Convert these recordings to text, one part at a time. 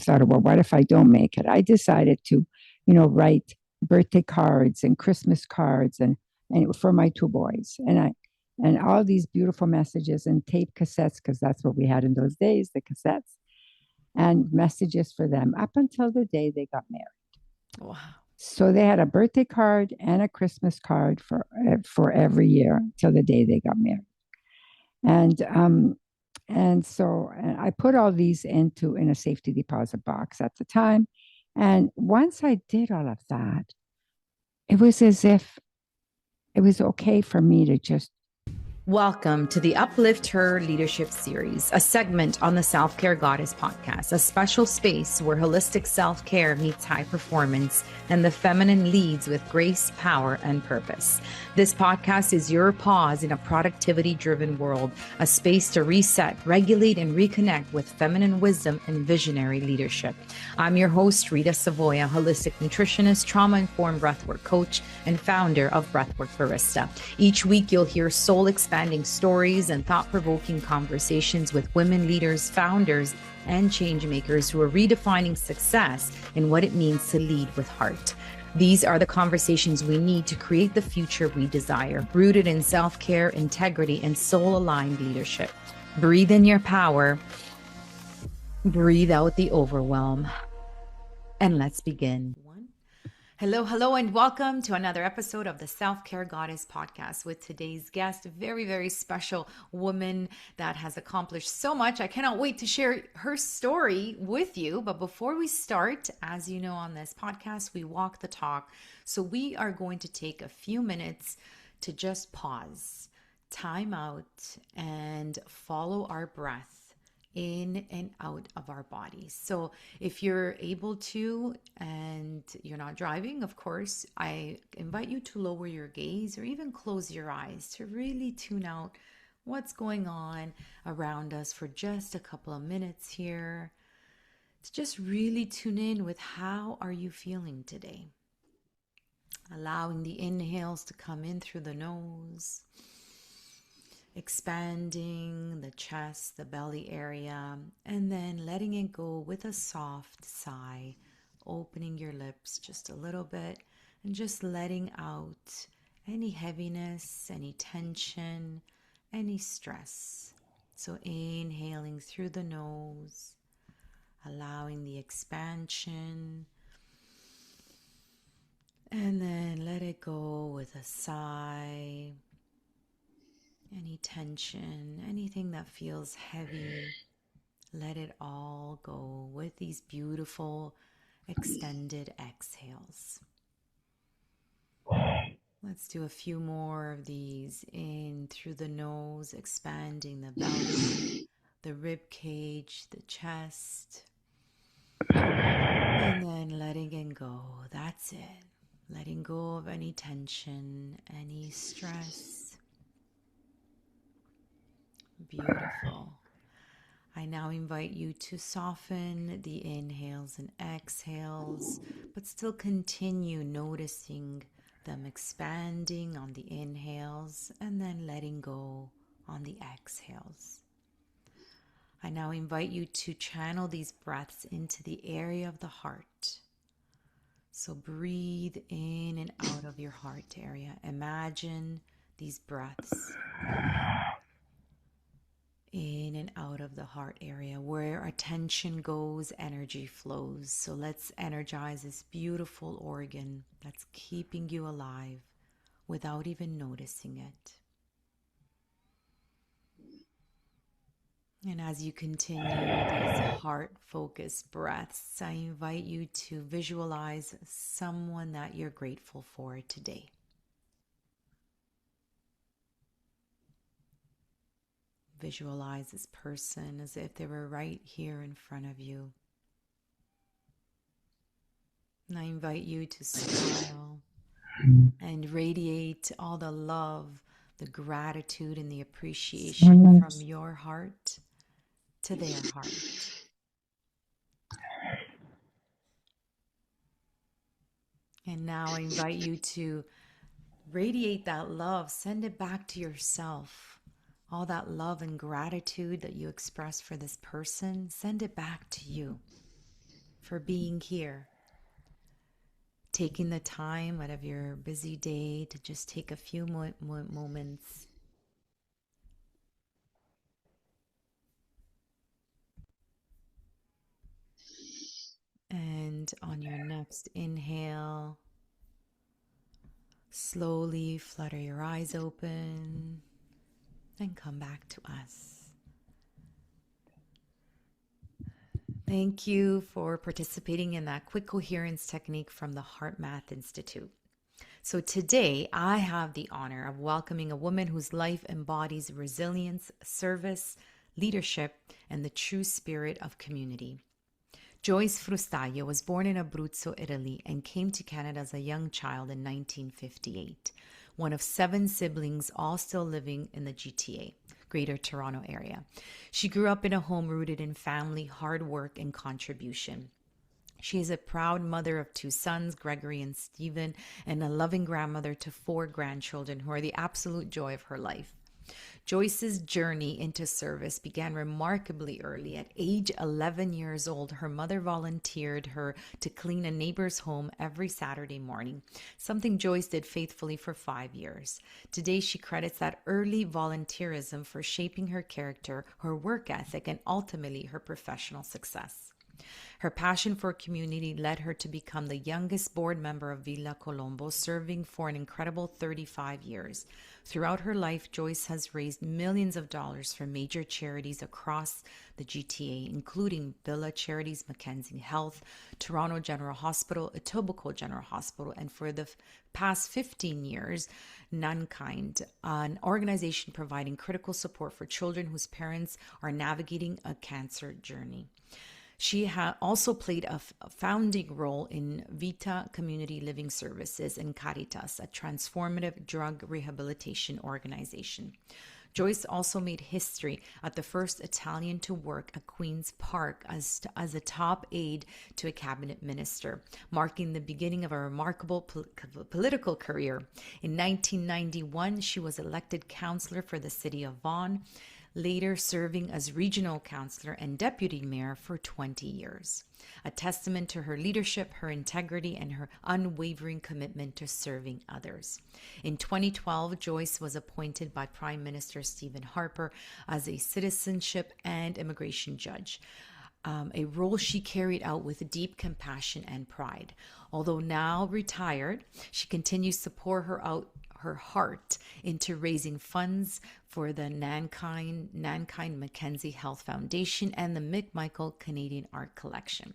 thought, well, what if I don't make it? I decided to, write birthday cards and Christmas cards and for my two boys. And all these beautiful messages and tape cassettes, because that's what we had in those days, the cassettes, and messages for them up until the day they got married. Wow. So they had a birthday card and a Christmas card for every year till the day they got married. And I put all these in a safety deposit box at the time. And once I did all of that, it was as if it was okay for me to just. Welcome to the Uplift Her Leadership Series, a segment on the Self-Care Goddess podcast, a special space where holistic self-care meets high performance and the feminine leads with grace, power, and purpose. This podcast is your pause in a productivity-driven world, a space to reset, regulate, and reconnect with feminine wisdom and visionary leadership. I'm your host, Rita Savoya, holistic nutritionist, trauma-informed breathwork coach, and founder of Breathwork Barista. Each week, you'll hear soul-expanding stories and thought-provoking conversations with women leaders, founders, and change makers who are redefining success and what it means to lead with heart. These are the conversations we need to create the future we desire, rooted in self-care, integrity, and soul-aligned leadership. Breathe in your power. Breathe out the overwhelm. And let's begin. Hello, and welcome to another episode of the Self-Care Goddess podcast with today's guest, a very, very special woman that has accomplished so much. I cannot wait to share her story with you. But before we start, as you know, on this podcast, we walk the talk. So we are going to take a few minutes to just pause, time out, and follow our breath in and out of our bodies. So if you're able to and you're not driving, of course, I invite you to lower your gaze or even close your eyes to really tune out what's going on around us for just a couple of minutes here. To just really tune in with how are you feeling today? Allowing the inhales to come in through the nose, expanding the chest, the belly area, and then letting it go with a soft sigh, opening your lips just a little bit and just letting out any heaviness, any tension, any stress. So inhaling through the nose, allowing the expansion, and then let it go with a sigh. Any tension, anything that feels heavy, let it all go with these beautiful extended exhales. Let's do a few more of these in through the nose, expanding the belly, the rib cage, the chest, and then letting it go. That's it. Letting go of any tension, any stress. Beautiful. I now invite you to soften the inhales and exhales, but still continue noticing them expanding on the inhales and then letting go on the exhales. I now invite you to channel these breaths into the area of the heart. So breathe in and out of your heart area. Imagine these breaths in and out of the heart area. Where attention goes, energy flows. So let's energize this beautiful organ that's keeping you alive without even noticing it. And as you continue these heart-focused breaths, I invite you to visualize someone that you're grateful for today. Visualize this person as if they were right here in front of you. And I invite you to smile and radiate all the love, the gratitude, and the appreciation from your heart to their heart. And now I invite you to radiate that love, send it back to yourself. All that love and gratitude that you express for this person, send it back to you. for being here. Taking the time out of your busy day to just take a few moments. And on your next inhale, slowly flutter your eyes open and come back to us. Thank you for participating in that quick coherence technique from the HeartMath Institute. So today I have the honor of welcoming a woman whose life embodies resilience, service, leadership, and the true spirit of community. Joyce Frustaglio was born in Abruzzo, Italy, and came to Canada as a young child in 1958, one of 7 siblings, all still living in the GTA, Greater Toronto Area. She grew up in a home rooted in family, hard work, and contribution. She is a proud mother of 2 sons, Gregory and Stephen, and a loving grandmother to 4 grandchildren who are the absolute joy of her life. Joyce's journey into service began remarkably early. At age 11 years old, her mother volunteered her to clean a neighbor's home every Saturday morning, something Joyce did faithfully for 5 years. Today, she credits that early volunteerism for shaping her character, her work ethic, and ultimately her professional success. Her passion for community led her to become the youngest board member of Villa Colombo, serving for an incredible 35 years. Throughout her life, Joyce has raised millions of dollars for major charities across the GTA, including Villa Charities, Mackenzie Health, Toronto General Hospital, Etobicoke General Hospital, and for the past 15 years, Nonekind, an organization providing critical support for children whose parents are navigating a cancer journey. She also played a founding role in Vita Community Living Services and Caritas, a transformative drug rehabilitation organization. Joyce also made history at the first Italian to work at Queen's Park as a top aide to a cabinet minister, marking the beginning of a remarkable political career. In 1991, she was elected councillor for the city of Vaughan, later serving as regional councillor and deputy mayor for 20 years. A testament to her leadership, her integrity, and her unwavering commitment to serving others. In 2012, Joyce was appointed by Prime Minister Stephen Harper as a Citizenship and Immigration Judge, a role she carried out with deep compassion and pride. Although now retired, she continues to pour her heart into raising funds for the Nonekind Mackenzie Health Foundation and the McMichael Canadian Art Collection.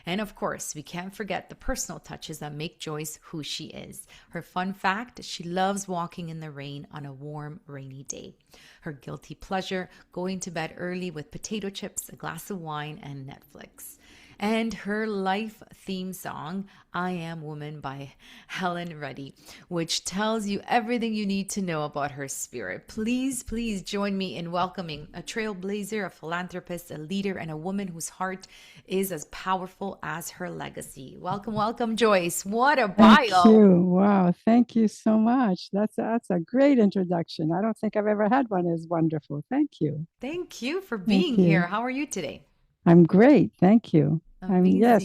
And of course, we can't forget the personal touches that make Joyce who she is. Her fun fact, she loves walking in the rain on a warm, rainy day. Her guilty pleasure, going to bed early with potato chips, a glass of wine, and Netflix. And her life theme song, I Am Woman by Helen Reddy, which tells you everything you need to know about her spirit. Please join me in welcoming a trailblazer, a philanthropist, a leader, and a woman whose heart is as powerful as her legacy. Welcome, Joyce. What a bio. Thank you. Wow. Thank you so much. That's a great introduction. I don't think I've ever had one as wonderful. Thank you. Thank you for being here. How are you today? I'm great. Thank you. Amazing. Yes,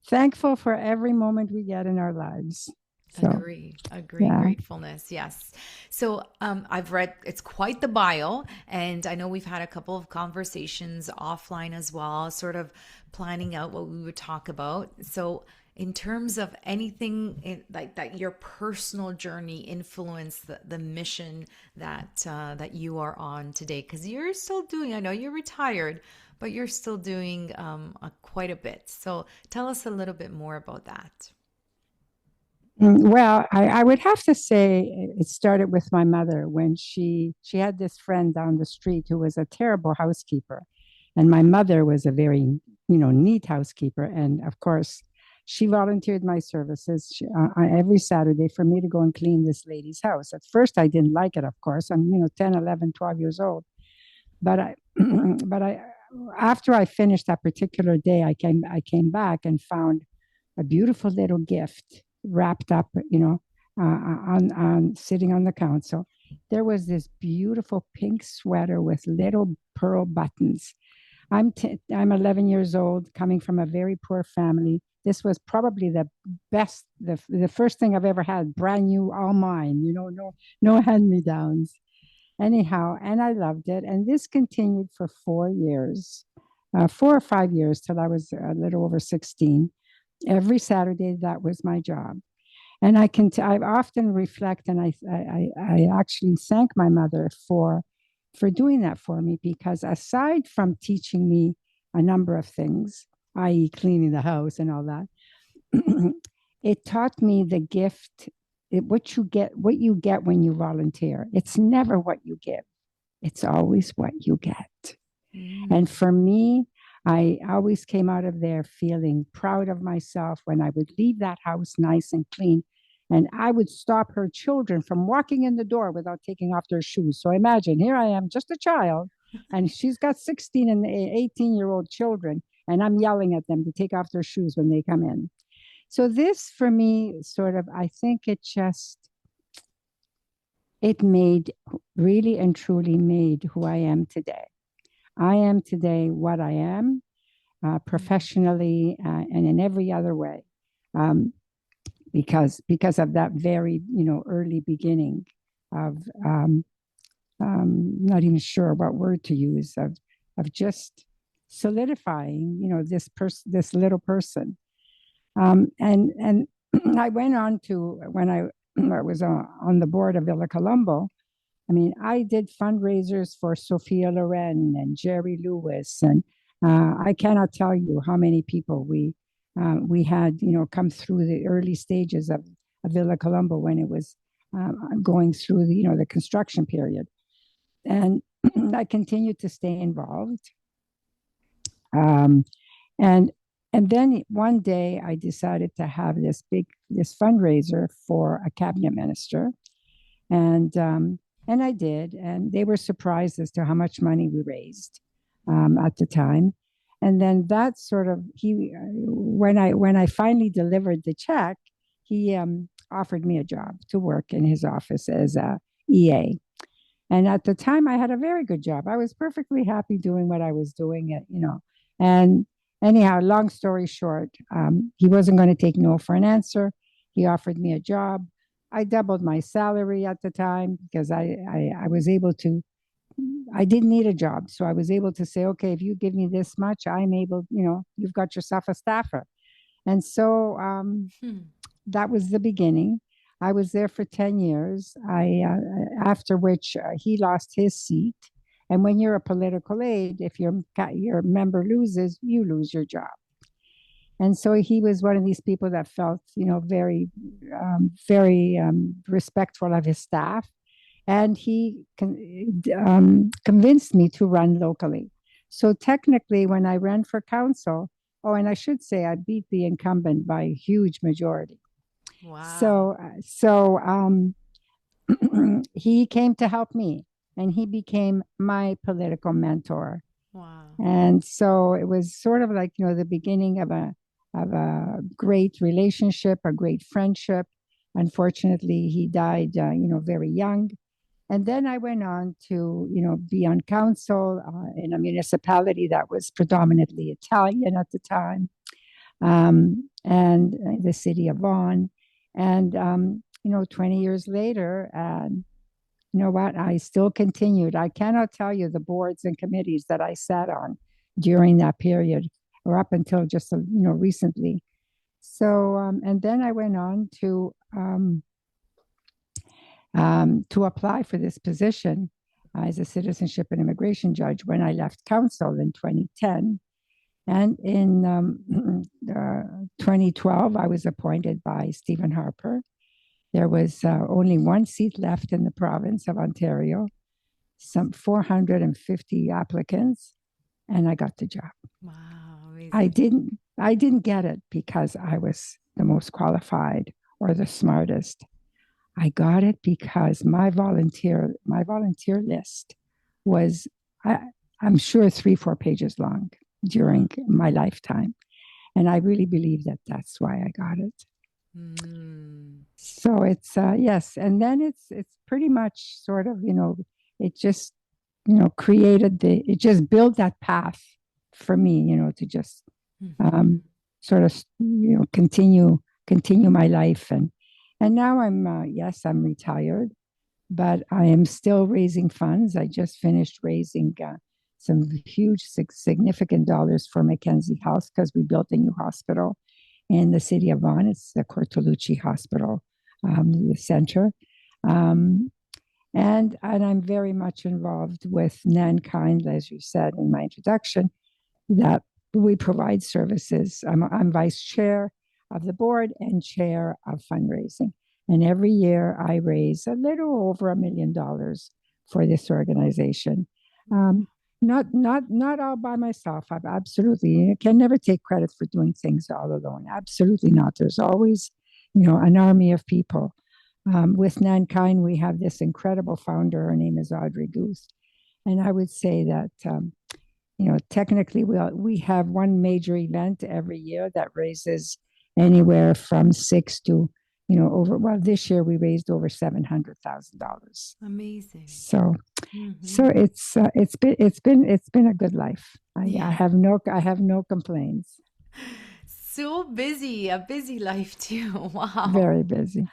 thankful for every moment we get in our lives. So, agree. Yeah. Gratefulness. Yes. So I've read, it's quite the bio, and I know we've had a couple of conversations offline as well, sort of planning out what we would talk about. So in terms of anything like that, your personal journey influenced the mission that you are on today, because you're still doing, I know you're retired, but you're still doing quite a bit. So tell us a little bit more about that. Well, I would have to say it started with my mother when she had this friend down the street who was a terrible housekeeper. And my mother was a very, neat housekeeper. And of course, she volunteered my services every Saturday for me to go and clean this lady's house. At first, I didn't like it, of course. I'm, 10, 11, 12 years old. But after I finished that particular day, I came back and found a beautiful little gift wrapped up, on sitting on the council. There was this beautiful pink sweater with little pearl buttons. I'm 11 years old, coming from a very poor family. This was probably the best, the first thing I've ever had, brand new, all mine. No hand-me-downs. Anyhow, and I loved it. And this continued for 4 years, 4 or 5 years, till I was a little over 16. Every Saturday, that was my job. And I often reflect, and I actually thank my mother for doing that for me, because aside from teaching me a number of things, i.e., cleaning the house and all that, it taught me the gift. What you get when you volunteer. It's never what you give. It's always what you get. And for me, I always came out of there feeling proud of myself when I would leave that house nice and clean. And I would stop her children from walking in the door without taking off their shoes. So imagine, here I am, just a child, and she's got 16 and 18-year-old children, and I'm yelling at them to take off their shoes when they come in. So this, for me, sort of, I think it really and truly made who I am today. I am today what I am, professionally, and in every other way, because of that very, early beginning of, not even sure what word to use, of just solidifying, this little person. And I went on to, when I was on the board of Villa Colombo, I mean, I did fundraisers for Sophia Loren and Jerry Lewis, and I cannot tell you how many people we had, come through the early stages of Villa Colombo when it was going through the construction period, and I continued to stay involved. And then one day I decided to have this fundraiser for a cabinet minister, and I did, and they were surprised as to how much money we raised at the time. And then that sort of when I finally delivered the check, he offered me a job to work in his office as a EA. And at the time, I had a very good job. I was perfectly happy doing what I was doing, And anyhow, long story short, he wasn't going to take no for an answer. He offered me a job. I doubled my salary at the time because I was able to. I didn't need a job, so I was able to say, okay, if you give me this much, I'm able. You've got yourself a staffer, and so that was the beginning. I was there for 10 years. After which he lost his seat. And when you're a political aide, if your member loses, you lose your job. And so he was one of these people that felt, very, very respectful of his staff. And he convinced me to run locally. So technically, when I ran for council, and I should say I beat the incumbent by a huge majority. Wow. So he came to help me, and he became my political mentor. Wow. And so it was sort of like, the beginning of a great relationship, a great friendship. Unfortunately, he died, very young. And then I went on to, be on council in a municipality that was predominantly Italian at the time, and the city of Vaughan. And, 20 years later, you know what? I still continued. I cannot tell you the boards and committees that I sat on during that period, or up until just recently. So, and then I went on to apply for this position as a Citizenship and Immigration Judge when I left council in 2010. And in 2012, I was appointed by Stephen Harper. There was only one seat left in the province of Ontario, some 450 applicants, and I got the job. Wow, amazing. I didn't get it because I was the most qualified or the smartest. I got it because my volunteer list was, I'm sure, 3-4 pages long during my lifetime. And I really believe that that's why I got it. So it's, yes. And then it's pretty much sort of, it just, it just built that path for me, to just Mhm. sort of, continue my life. And now I'm retired, but I am still raising funds. I just finished raising some huge, significant dollars for Mackenzie Health because we built a new hospital in the city of Vaughan. It's the Cortolucci Hospital, the center. Um, and I'm very much involved with Nankind, as you said in my introduction, that we provide services. I'm vice chair of the board and chair of fundraising. And every year I raise a little over $1 million for this organization. Not all by myself. I've absolutely, I can never take credit for doing things all alone. Absolutely not. There's always, an army of people. With Nankind, we have this incredible founder. Her name is Audrey Goose. And I would say that technically we have one major event every year that raises anywhere from six to, this year we raised over $700,000. Amazing. So it's been a good life. I have no complaints. So busy, a busy life too. Wow. Very busy.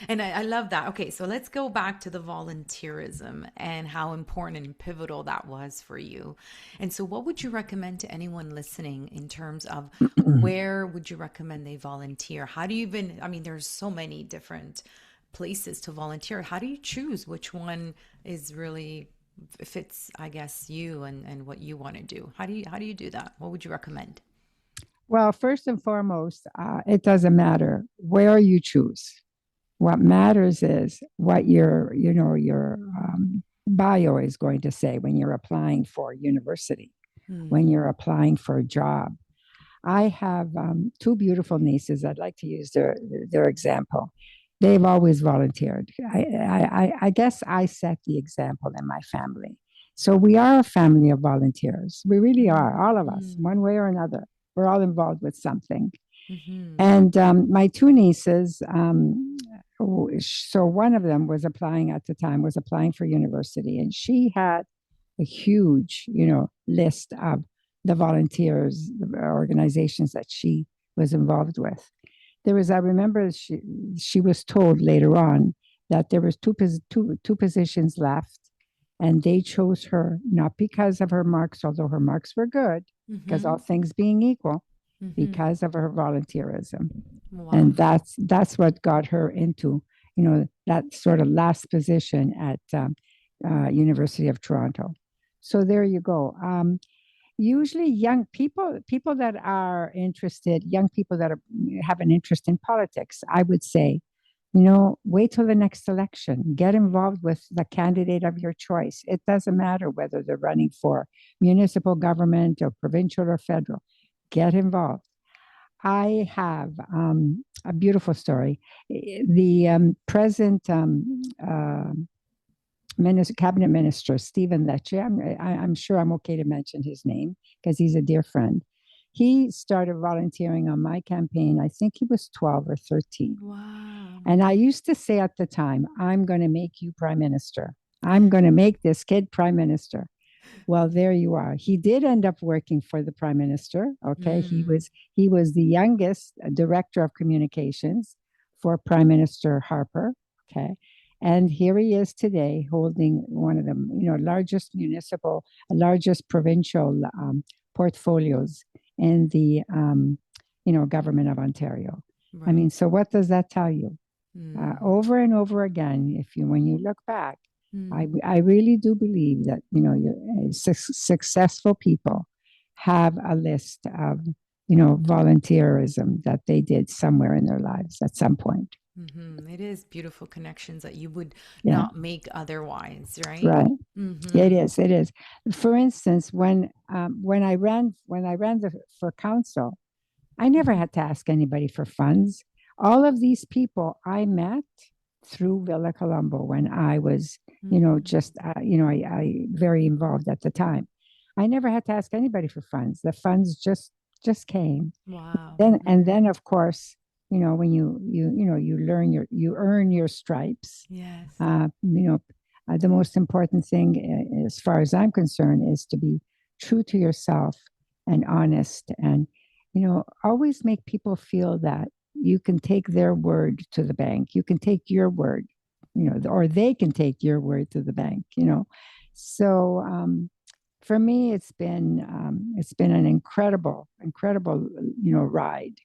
And I love that. Okay, so let's go back to the volunteerism and how important and pivotal that was for you. And so what would you recommend to anyone listening in terms of where would you recommend they volunteer? How do you even, there's so many different places to volunteer. How do you choose which one is really fits, I guess, you and what you want to do? How do you do that? What would you recommend? Well, first and foremost, it doesn't matter where you choose. What matters is what your bio is going to say when you're applying for university, when you're applying for a job. I have two beautiful nieces. I'd like to use their example. They've always volunteered. I guess I set the example in my family. So we are a family of volunteers. We really are, all of us, one way or another. We're all involved with something. And my two nieces, so one of them was applying at the time, was applying for university, and she had a huge, list of the volunteers, the organizations that she was involved with. I remember she was told later on that there was two positions left, and they chose her not because of her marks, although her marks were good, because all things being equal, because of her volunteerism. Wow. And that's what got her into, that sort of last position at University of Toronto. So there you go. Usually young people that are interested, young people that have an interest in politics, I would say, wait till the next election. Get involved with the candidate of your choice. It doesn't matter whether they're running for municipal government or provincial or federal. Get involved. I have a beautiful story. The present cabinet minister, Stephen Lecce, I'm sure I'm okay to mention his name because he's a dear friend. He started volunteering on my campaign. I think he was 12 or 13. Wow. And I used to say at the time, I'm going to make you prime minister. I'm going to make this kid prime minister. Well, there you are. He did end up working for the prime minister. Okay. He was the youngest director of communications for Prime Minister Harper. Okay. And here he is today holding one of the largest provincial portfolios in the government of Ontario. Right. So what does that tell you? Over and over again, when you look back, I really do believe that successful people have a list of volunteerism that they did somewhere in their lives at some point. It is beautiful connections that you would not make otherwise, right? Right. It is. For instance, when I ran for council, I never had to ask anybody for funds. All of these people I met through Villa Colombo when I was, I very involved at the time. I never had to ask anybody for funds. The funds just came. Wow. Then of course, when you earn your stripes. Yes. The most important thing, as far as I'm concerned, is to be true to yourself and honest, and always make people feel that you can take their word to the bank. You can take your word, or they can take your word to the bank. So for me, it's been an incredible, incredible, ride.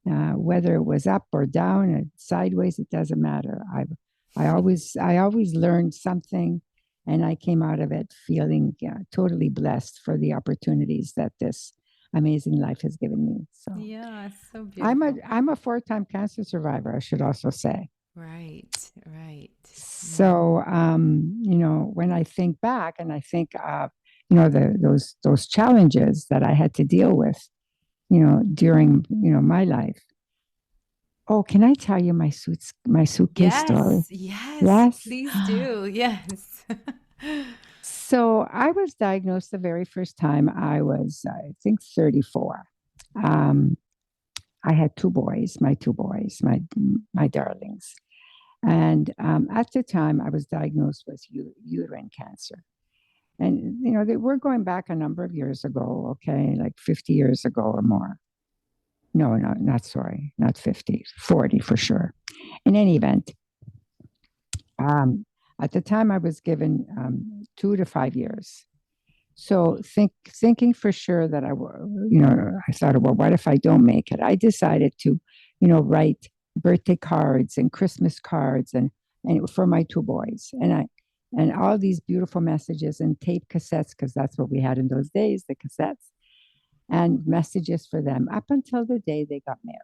Whether it was up or down or sideways, it doesn't matter. I always learned something, and I came out of it feeling totally blessed for the opportunities that this amazing life has given me. So yeah, so beautiful. I'm a 4-time cancer survivor, I should also say. Right, right. So when I think back and I think of those challenges that I had to deal with, during my life. Oh, can I tell you my suitcase story? Yes, please do. Yes. So I was diagnosed the very first time I was, I think, 34. I had two boys, my darlings. And at the time, I was diagnosed with uterine cancer. And, we're going back a number of years ago, okay, like 50 years ago or more. No, not 50, 40 for sure. In any event, at the time I was given 2 to 5 years. So thinking for sure that I thought, well, what if I don't make it? I decided to, write birthday cards and Christmas cards and for my two boys. And all these beautiful messages and tape cassettes, because that's what we had in those days, the cassettes, and messages for them up until the day they got married.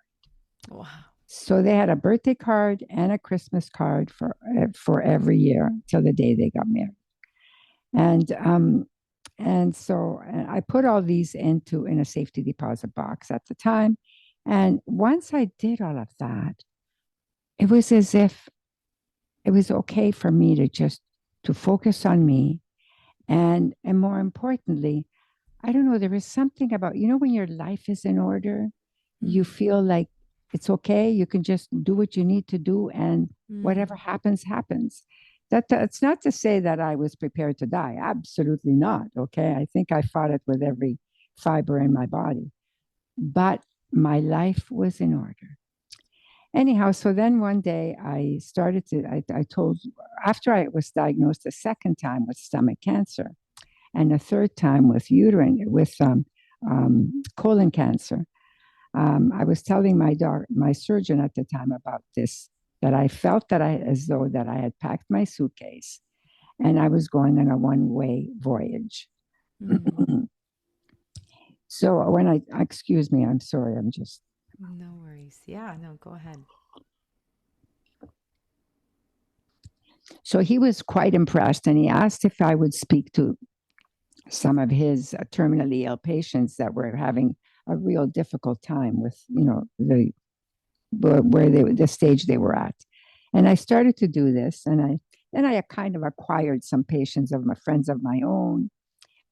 Wow. So they had a birthday card and a Christmas card for every year till the day they got married. And so I put all these in a safety deposit box at the time. And once I did all of that, it was as if it was okay for me to focus on me. And more importantly, I don't know, there is something about, when your life is in order, you feel like it's okay. You can just do what you need to do, and whatever happens, happens. That's not to say that I was prepared to die. Absolutely not. Okay. I think I fought it with every fiber in my body, but my life was in order. Anyhow, so then one day I told, after I was diagnosed a second time with stomach cancer, and a third time with colon cancer. I was telling my surgeon at the time about this, that I felt as though that I had packed my suitcase and I was going on a one-way voyage. So excuse me, I'm sorry, I'm just. No worries. Yeah, no, go ahead. So he was quite impressed, and he asked if I would speak to some of his terminally ill patients that were having a real difficult time with, the stage they were at. And I started to do this, and I kind of acquired some patients of my friends of my own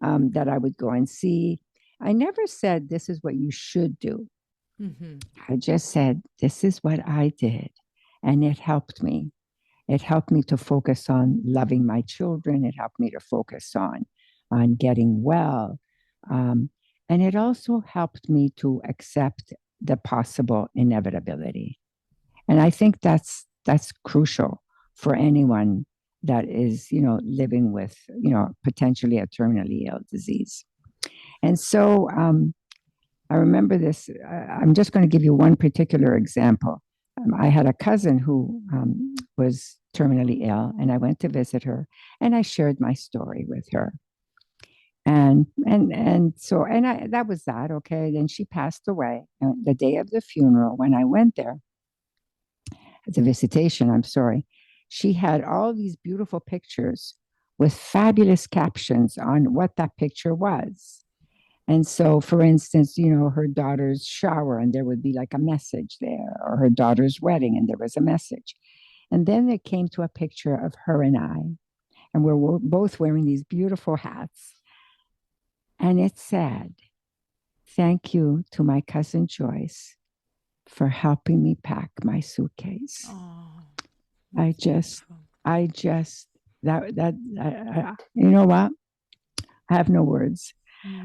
that I would go and see. I never said this is what you should do. I just said, this is what I did. And it helped me. It helped me to focus on loving my children. It helped me to focus on getting well. And it also helped me to accept the possible inevitability. And I think that's crucial for anyone that is, living with, potentially a terminally ill disease. And so I remember this. I'm just going to give you one particular example. I had a cousin who was terminally ill, and I went to visit her, and I shared my story with her. And that was that. Okay. Then she passed away. And the day of the funeral, when I went there, the visitation, I'm sorry, she had all these beautiful pictures with fabulous captions on what that picture was. And so, for instance, her daughter's shower, and there would be like a message there, or her daughter's wedding, and there was a message. And then it came to a picture of her and I, and we're both wearing these beautiful hats. And it said, "Thank you to my cousin Joyce for helping me pack my suitcase." Oh, I you know what? I have no words.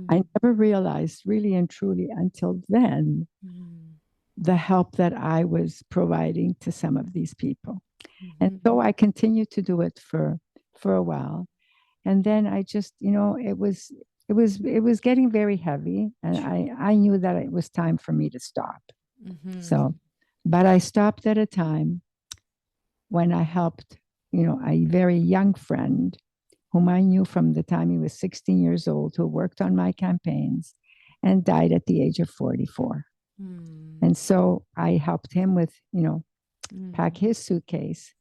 I never realized really and truly until then the help that I was providing to some of these people. And so I continued to do it for a while. And then I just, it was getting very heavy, and I knew that it was time for me to stop. So, but I stopped at a time when I helped, a very young friend whom I knew from the time he was 16 years old, who worked on my campaigns and died at the age of 44. And so I helped him with, pack his suitcase.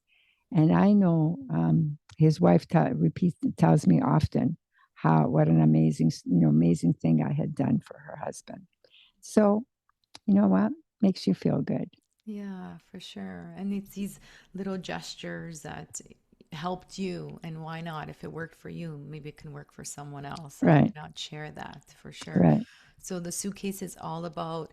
And I know his wife tells me often what an amazing thing I had done for her husband. So, you know what? Makes you feel good. Yeah, for sure. And it's these little gestures that helped you, and why not? If it worked for you, maybe it can work for someone else. And Right. why not share that for sure? Right. So the suitcase is all about,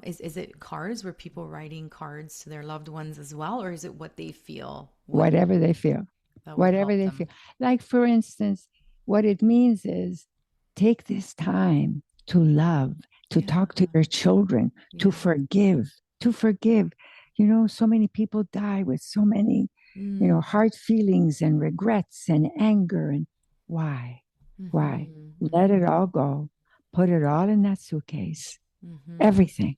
is it cards? Were people writing cards to their loved ones as well? Or is it what they feel Whatever they feel. that would Whatever help they them? feel. Like, for instance, what it means is take this time to love, to talk to your children, to forgive, to forgive. So many people die with so many, hard feelings and regrets and anger. And why? Why? Let it all go. Put it all in that suitcase. Everything.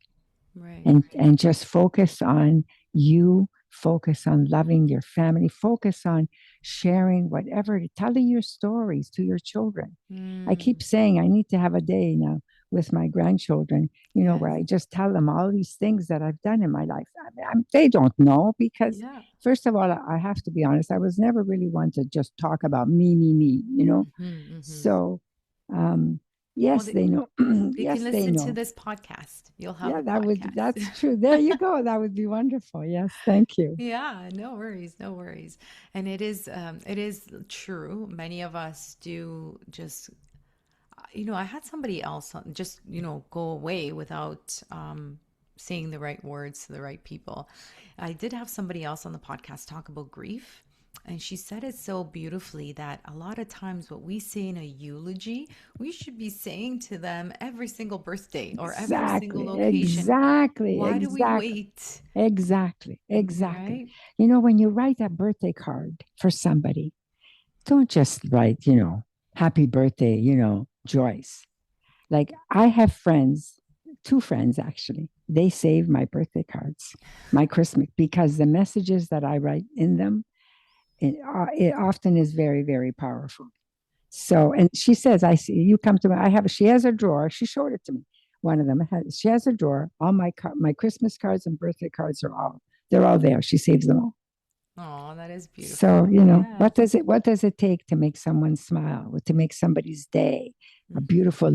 Right. And just focus on you, focus on loving your family, focus on sharing whatever, telling your stories to your children. I keep saying I need to have a day now with my grandchildren, where I just tell them all these things that I've done in my life. They don't know because, first of all, I have to be honest, I was never really one to just talk about me, So, yes, they know. They Yes, can they listen to know. this podcast. You'll have Yeah, a podcast. that's true. There you go. That would be wonderful. Yes, thank you. Yeah, no worries, no worries. And it is true. Many of us do just, I had somebody else just, go away without saying the right words to the right people. I did have somebody else on the podcast talk about grief. And she said it so beautifully that a lot of times what we say in a eulogy, we should be saying to them every single birthday or every single occasion. Why do we wait? Exactly. Right? When you write a birthday card for somebody, don't just write, happy birthday, Joyce. Like, I have friends, two friends actually, they save my birthday cards, my Christmas, because the messages that I write in them, it often is very, very powerful. So, and she says, I see you come to me. She has a drawer. She showed it to me. One of them she has a drawer. All my Christmas cards and birthday cards they're all there. She saves them all. Oh, that is beautiful. So, what does it take to make someone smile, to make somebody's day a beautiful,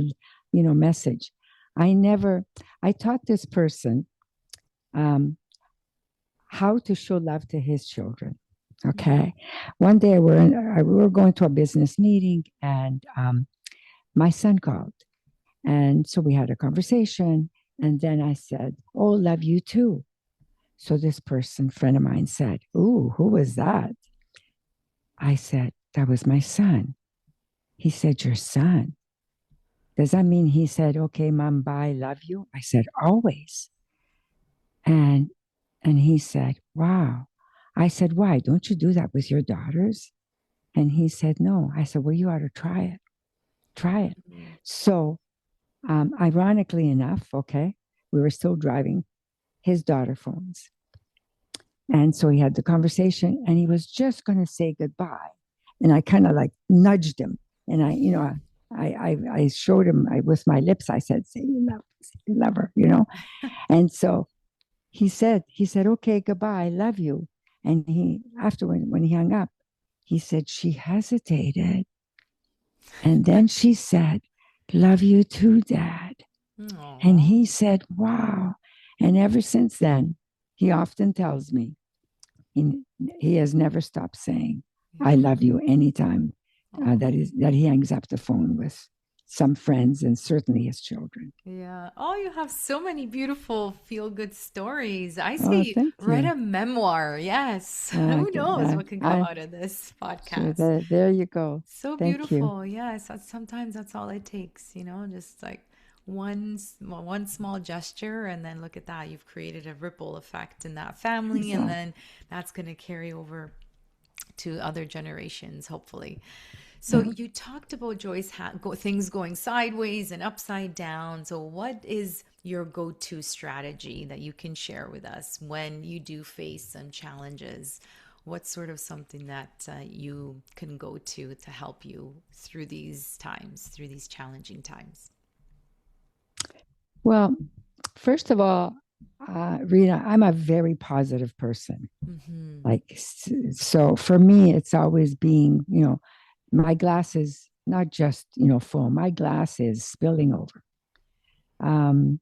message? I taught this person how to show love to his children. Okay. One day we were going to a business meeting, and my son called. And so we had a conversation. And then I said, "Oh, love you too." So this friend of mine said, "Ooh, who was that?" I said, "That was my son." He said, "Your son? Does that mean," he said, "Okay, mom, bye, love you?" I said, "Always." And he said, "Wow." I said, "Why? Don't you do that with your daughters?" And he said, "No." I said, "Well, you ought to try it. Try it." So, ironically enough, okay, we were still driving. His daughter phones. And so he had the conversation, and he was just going to say goodbye. And I kind of like nudged him. And I showed him with my lips, I said, "Say you love her, And so he said, "Okay, goodbye, I love you." And when he hung up, he said, she hesitated. And then she said, "Love you too, Dad." Aww. And he said, "Wow." And ever since then, he often tells me he has never stopped saying, "I love you," anytime that he hangs up the phone with some friends, and certainly his children. Yeah. Oh, you have so many beautiful feel-good stories. I Oh, say thank write you. a memoir. Yes. Who Okay, knows what can come out of this sure. podcast? There you go. So Thank you. beautiful. Yes. Sometimes that's all it takes, just like one small gesture, and then look at that. You've created a ripple effect in that family, and Exactly. then that's going to carry over to other generations, hopefully. So Yeah. you talked about Joyce, things going sideways and upside down. So what is your go-to strategy that you can share with us when you do face some challenges? What's sort of something that you can go to help you through these times, through these challenging times? Well, first of all, Rita, I'm a very positive person. Mm-hmm. So for me, it's always being, my glass is not just, full. My glass is spilling over. Um,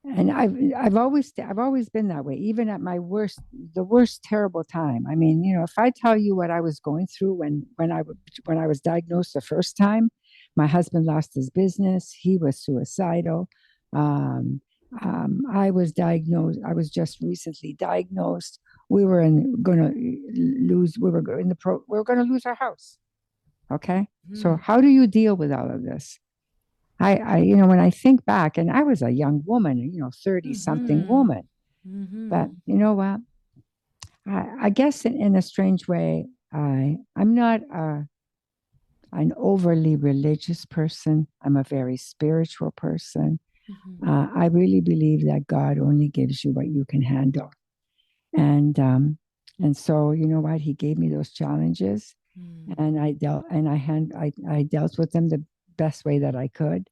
and I've always been that way, even at my the worst terrible time. I mean, if I tell you what I was going through when I was diagnosed the first time, my husband lost his business. He was suicidal. Um, I was diagnosed. I was just recently diagnosed. We were going to lose. We were going to lose our house. Okay, so Mm-hmm. how do you deal with all of this? When I think back, and I was a young woman, 30 something Mm-hmm. woman, but Mm-hmm. you know what? I guess in a strange way, I'm not an overly religious person. I'm a very spiritual person. Mm-hmm. I really believe that God only gives you what you can handle. And, um, and so, you know what? He gave me those challenges, and I dealt with them the best way that I could.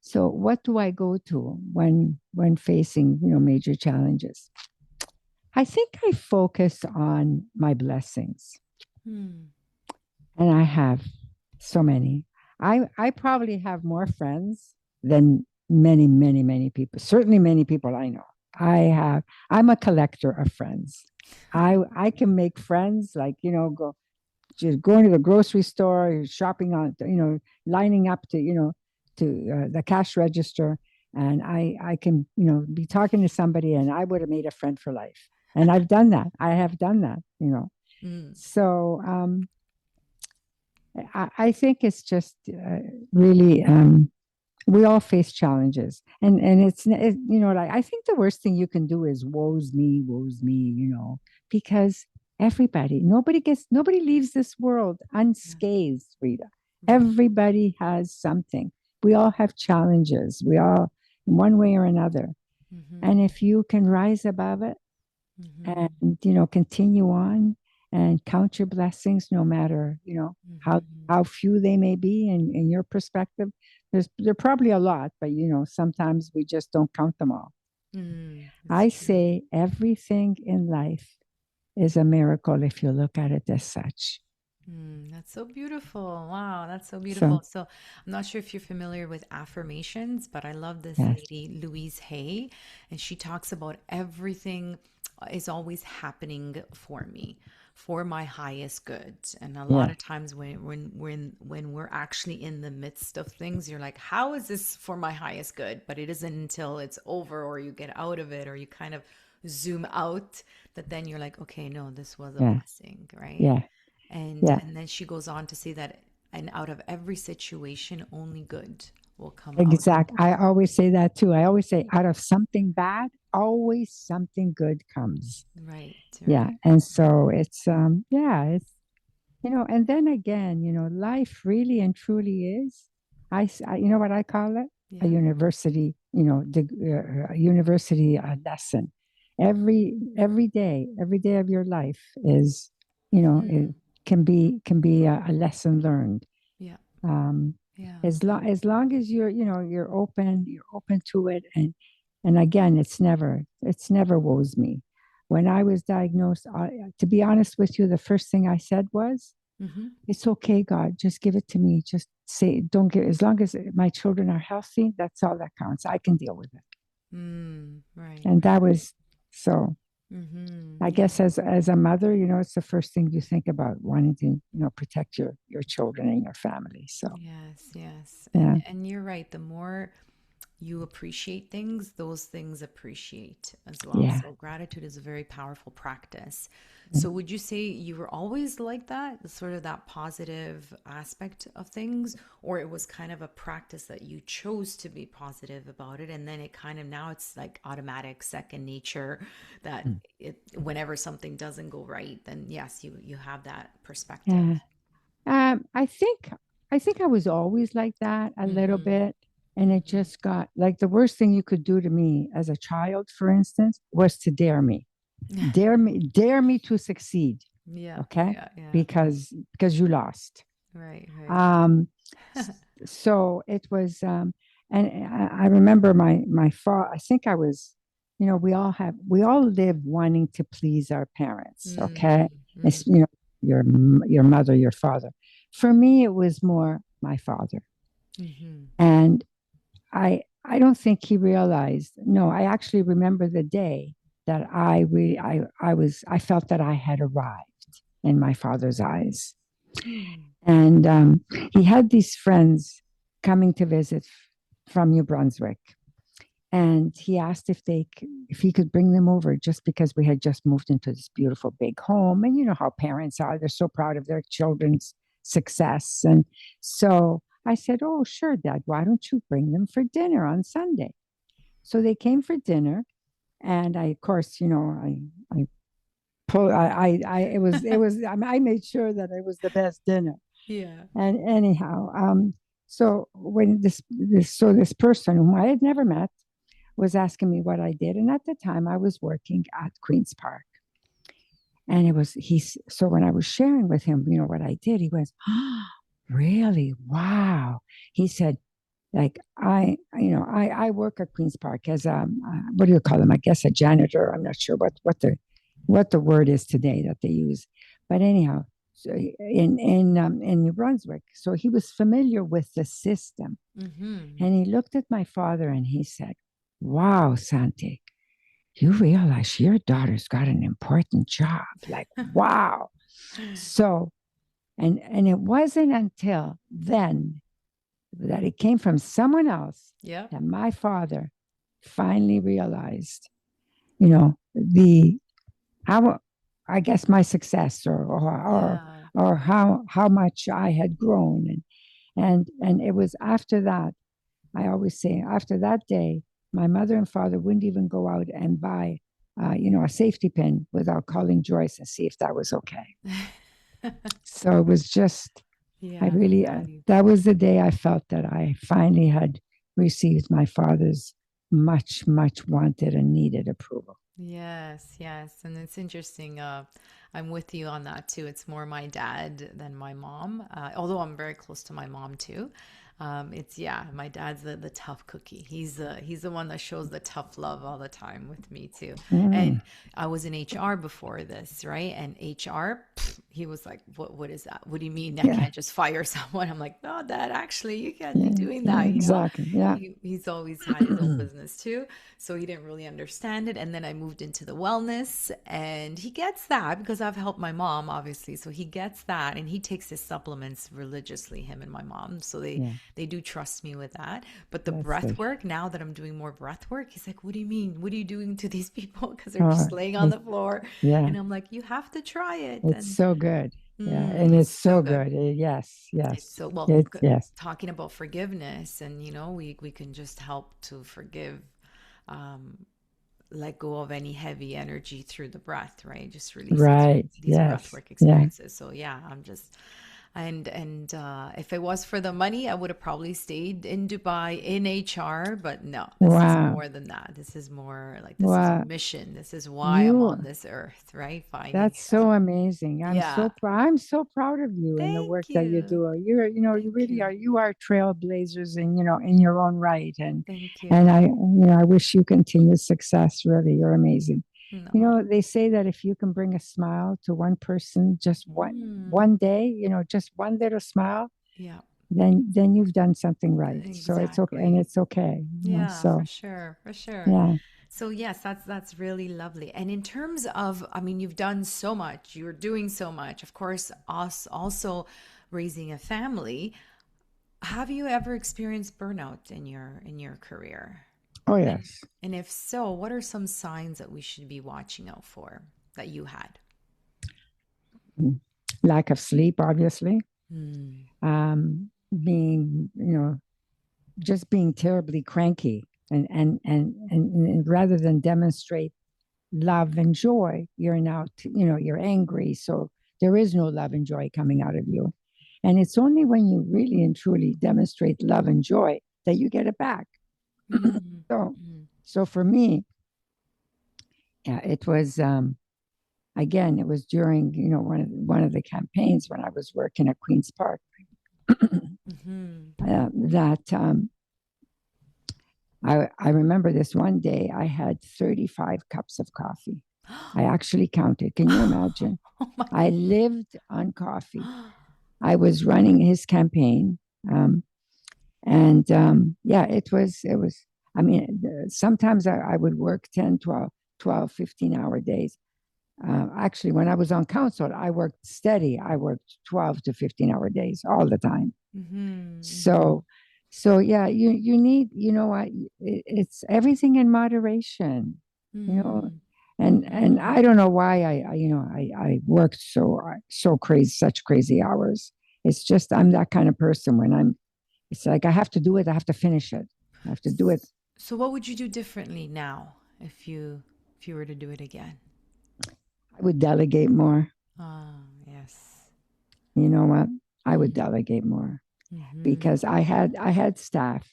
So what do I go to when facing, major challenges? I think I focus on my blessings, Mm-hmm. and I have so many. I probably have more friends than many, many, many people. Certainly many people I know. I'm a collector of friends. I can make friends, like, go just going to the grocery store, shopping on, lining up to, the cash register. And I can, be talking to somebody, and I would have made a friend for life. And I've done that. I have done that. So I think it's just really, we all face challenges, and like, I think the worst thing you can do is woes me, because nobody leaves this world Yeah. unscathed, Rita. Right. Everybody has something. We all have challenges. We all, in one way or another. And Mm-hmm. if you can rise above it and, Mm-hmm. continue on and count your blessings, no matter, how Mm-hmm. how few they may be in your perspective. There are probably a lot, but sometimes we just don't count them all. It's I true. say everything in life is a miracle if you look at it as such. That's so beautiful. Wow, that's so So beautiful. So, I'm not sure if you're familiar with affirmations, but I love this yes, lady, Louise Hay, and she talks about everything is always happening for me, for my highest good. And a lot yeah, of times when we're actually in the midst of things, you're like, how is this for my highest good? But it isn't until it's over or you get out of it or you kind of zoom out that then you're like, okay, no, this was a yeah, blessing, right? yeah, And yeah. and then she goes on to say that, and out of every situation, only good will come out of Exact. it. I always say that too. I always say, out of something bad, always something good comes. Right, Yeah. right. And so it's and then again, life really and truly is, you know what I call it? A Yeah. university, a university lesson. Every day of your life is, it Hmm. can be a lesson learned. Yeah. Um, Yeah. as long as you're open to it, and again, it's never woes me. When I was diagnosed, to be honest with you, the first thing I said was, Mm-hmm. it's okay, God, just give it to me. Just say, don't give, as long as my children are healthy, that's all that counts. I can deal with it. Right, And that right. was so. Mm-hmm. I guess as a mother, it's the first thing you think about, wanting to, protect your children and your family. So Yes, yes. yeah, And you're right. The more you appreciate things, those things appreciate as well. yeah. So gratitude is a very powerful practice. Yeah. So would you say you were always like that, sort of that positive aspect of things, or it was kind of a practice that you chose to be positive about it, and then it kind of now it's like automatic, second nature that whenever something doesn't go right, then yes, you have that perspective. Yeah. I think I was always like that a little Mm-hmm. bit, and it just got like the worst thing you could do to me as a child, for instance, was to dare me to succeed. Yeah, Okay, yeah, yeah. because you lost. Right, right. Um, so it was, and I remember my father. I think I was, we all live wanting to please our parents. Okay, Mm-hmm. it's your mother, your father. For me, it was more my father, Mm-hmm. and I don't think he realized. No, I actually remember the day that I felt that I had arrived in my father's eyes. And he had these friends coming to visit from New Brunswick. And he asked if he could bring them over just because we had just moved into this beautiful big home. And you know how parents are, they're so proud of their children's success. And so I said, "Oh, sure, Dad, why don't you bring them for dinner on Sunday?" So they came for dinner. And I, of course, I pulled, I made sure that it was the best dinner. Yeah. And anyhow, so when this person whom I had never met was asking me what I did, and at the time I was working at Queens Park, and so when I was sharing with him, what I did, he was, "Oh, really? Wow." He said, like I work at Queens Park as what do you call them? I guess a janitor. I'm not sure what the word is today that they use, but anyhow, so in New Brunswick, so he was familiar with the system, Mm-hmm. and he looked at my father and he said, "Wow, Santi, you realize your daughter's got an important job." Like, wow. So, and it wasn't until then that it came from someone else Yep. that my father finally realized, the how I guess my success Yeah. or how much I had grown, and it was after that. I always say after that day, my mother and father wouldn't even go out and buy, a safety pin without calling Joyce and see if that was okay. So it was just, I Yeah, really, right. that was the day I felt that I finally had received my father's much, much wanted and needed approval. Yes, yes. And it's interesting. I'm with you on that too. It's more my dad than my mom, although I'm very close to my mom too. It's yeah, my dad's the tough cookie. He's the one that shows the tough love all the time with me too. Mm, And I was in HR before this, right? And HR, he was like, "What is that? What do you mean I yeah, can't just fire someone?" I'm like, "No, Dad, actually, you can't be yeah, doing yeah, that." exactly. Yeah. He's always had his own business too, so he didn't really understand it. And then I moved into the wellness, and he gets that because I've helped my mom, obviously. So he gets that, and he takes his supplements religiously, him and my mom. So they Yeah, they do trust me with that. But the that's breath good. work, now that I'm doing more breath work, he's like, "What do you mean? What are you doing to these people?" Because they're Oh, just laying on it, the floor, yeah, and I'm like, "You have to try it." it's And so good. Yeah, and it's it's so so good. good. Yes, It's yes, so well it's yes, talking about forgiveness, and we can just help to forgive, um, let go of any heavy energy through the breath, right? Just releasing right. these breath Yes, work yeah. experiences. So yeah, I'm just and if it was for the money, I would have probably stayed in Dubai in HR, but no, this is Wow, more than that. This is more like this is wow. mission. This is why I'm You on this earth, right? Finding That's so amazing. yeah. I'm so proud of you and the work Thank that you you. do. You Thank really you. are. You are trailblazers in your own right. And Thank and you. I wish you continued success. Really, you're amazing. No. They say that if you can bring a smile to one person, just Mm, one day, just one little smile, yeah, then you've done something right. So it's okay, and exactly. it's okay. Yeah, for So sure, for sure. yeah, So yes, that's really lovely. And in terms of, I mean, you've done so much. You're doing so much. Of course, us also raising a family. Have you ever experienced burnout in your career? Oh, And yes. and if so, what are some signs that we should be watching out for that you had? Mm. Lack of sleep, obviously. Hmm. Being, just being terribly cranky, and rather than demonstrate love and joy, you're now, you're angry. So there is no love and joy coming out of you. And it's only when you really and truly demonstrate love and joy that you get it back. Mm-hmm. So, so for me, yeah, it was, again, it was during, one of the campaigns when I was working at Queen's Park, Mm-hmm. that I remember this one day I had 35 cups of coffee. I actually counted. Can you imagine? Oh my I lived on coffee. I was running his campaign. And yeah, it was, I mean, sometimes I would work 10, 12, 15-hour days. Actually, when I was on council, I worked steady. I worked 12 to 15-hour days all the time. Mm-hmm. So, so yeah, you need, what, it's everything in moderation, you know, Mm-hmm. and Mm-hmm. I don't know why I worked so crazy, such crazy hours. It's just I'm that kind of person. It's like I have to do it. I have to finish it. I have to do it. So what would you do differently now if you were to do it again? I would delegate more. Ah, yes. You know what? I would Mm-hmm. delegate more Mm-hmm. because I had staff,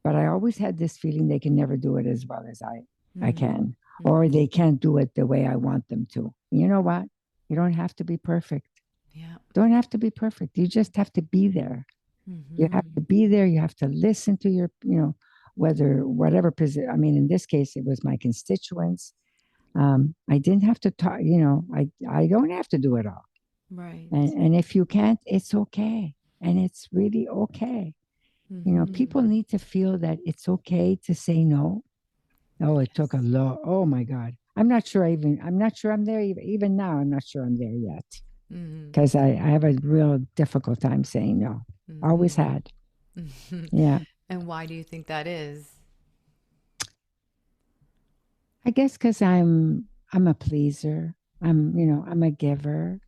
but I always had this feeling they can never do it as well as I can, or Mm-hmm. they can't do it the way I want them to. You know what? You don't have to be perfect. Yeah. Don't have to be perfect. You just have to be there. You have Mm-hmm. to be there. You have to listen to your, whether whatever position. I mean, in this case, it was my constituents. I didn't have to talk. I don't have to do it all. Right. And if you can't, it's okay, and it's really okay. Mm-hmm. People need to feel that it's okay to say no. Oh, it took a Yes. lot. Oh my God. I'm not sure I'm there even now. I'm not sure I'm there yet Mm-hmm. because I have a real difficult time saying no. Always Mm-hmm. had. Mm-hmm. Yeah. And why do you think that is? I guess because I'm a pleaser. I'm a giver.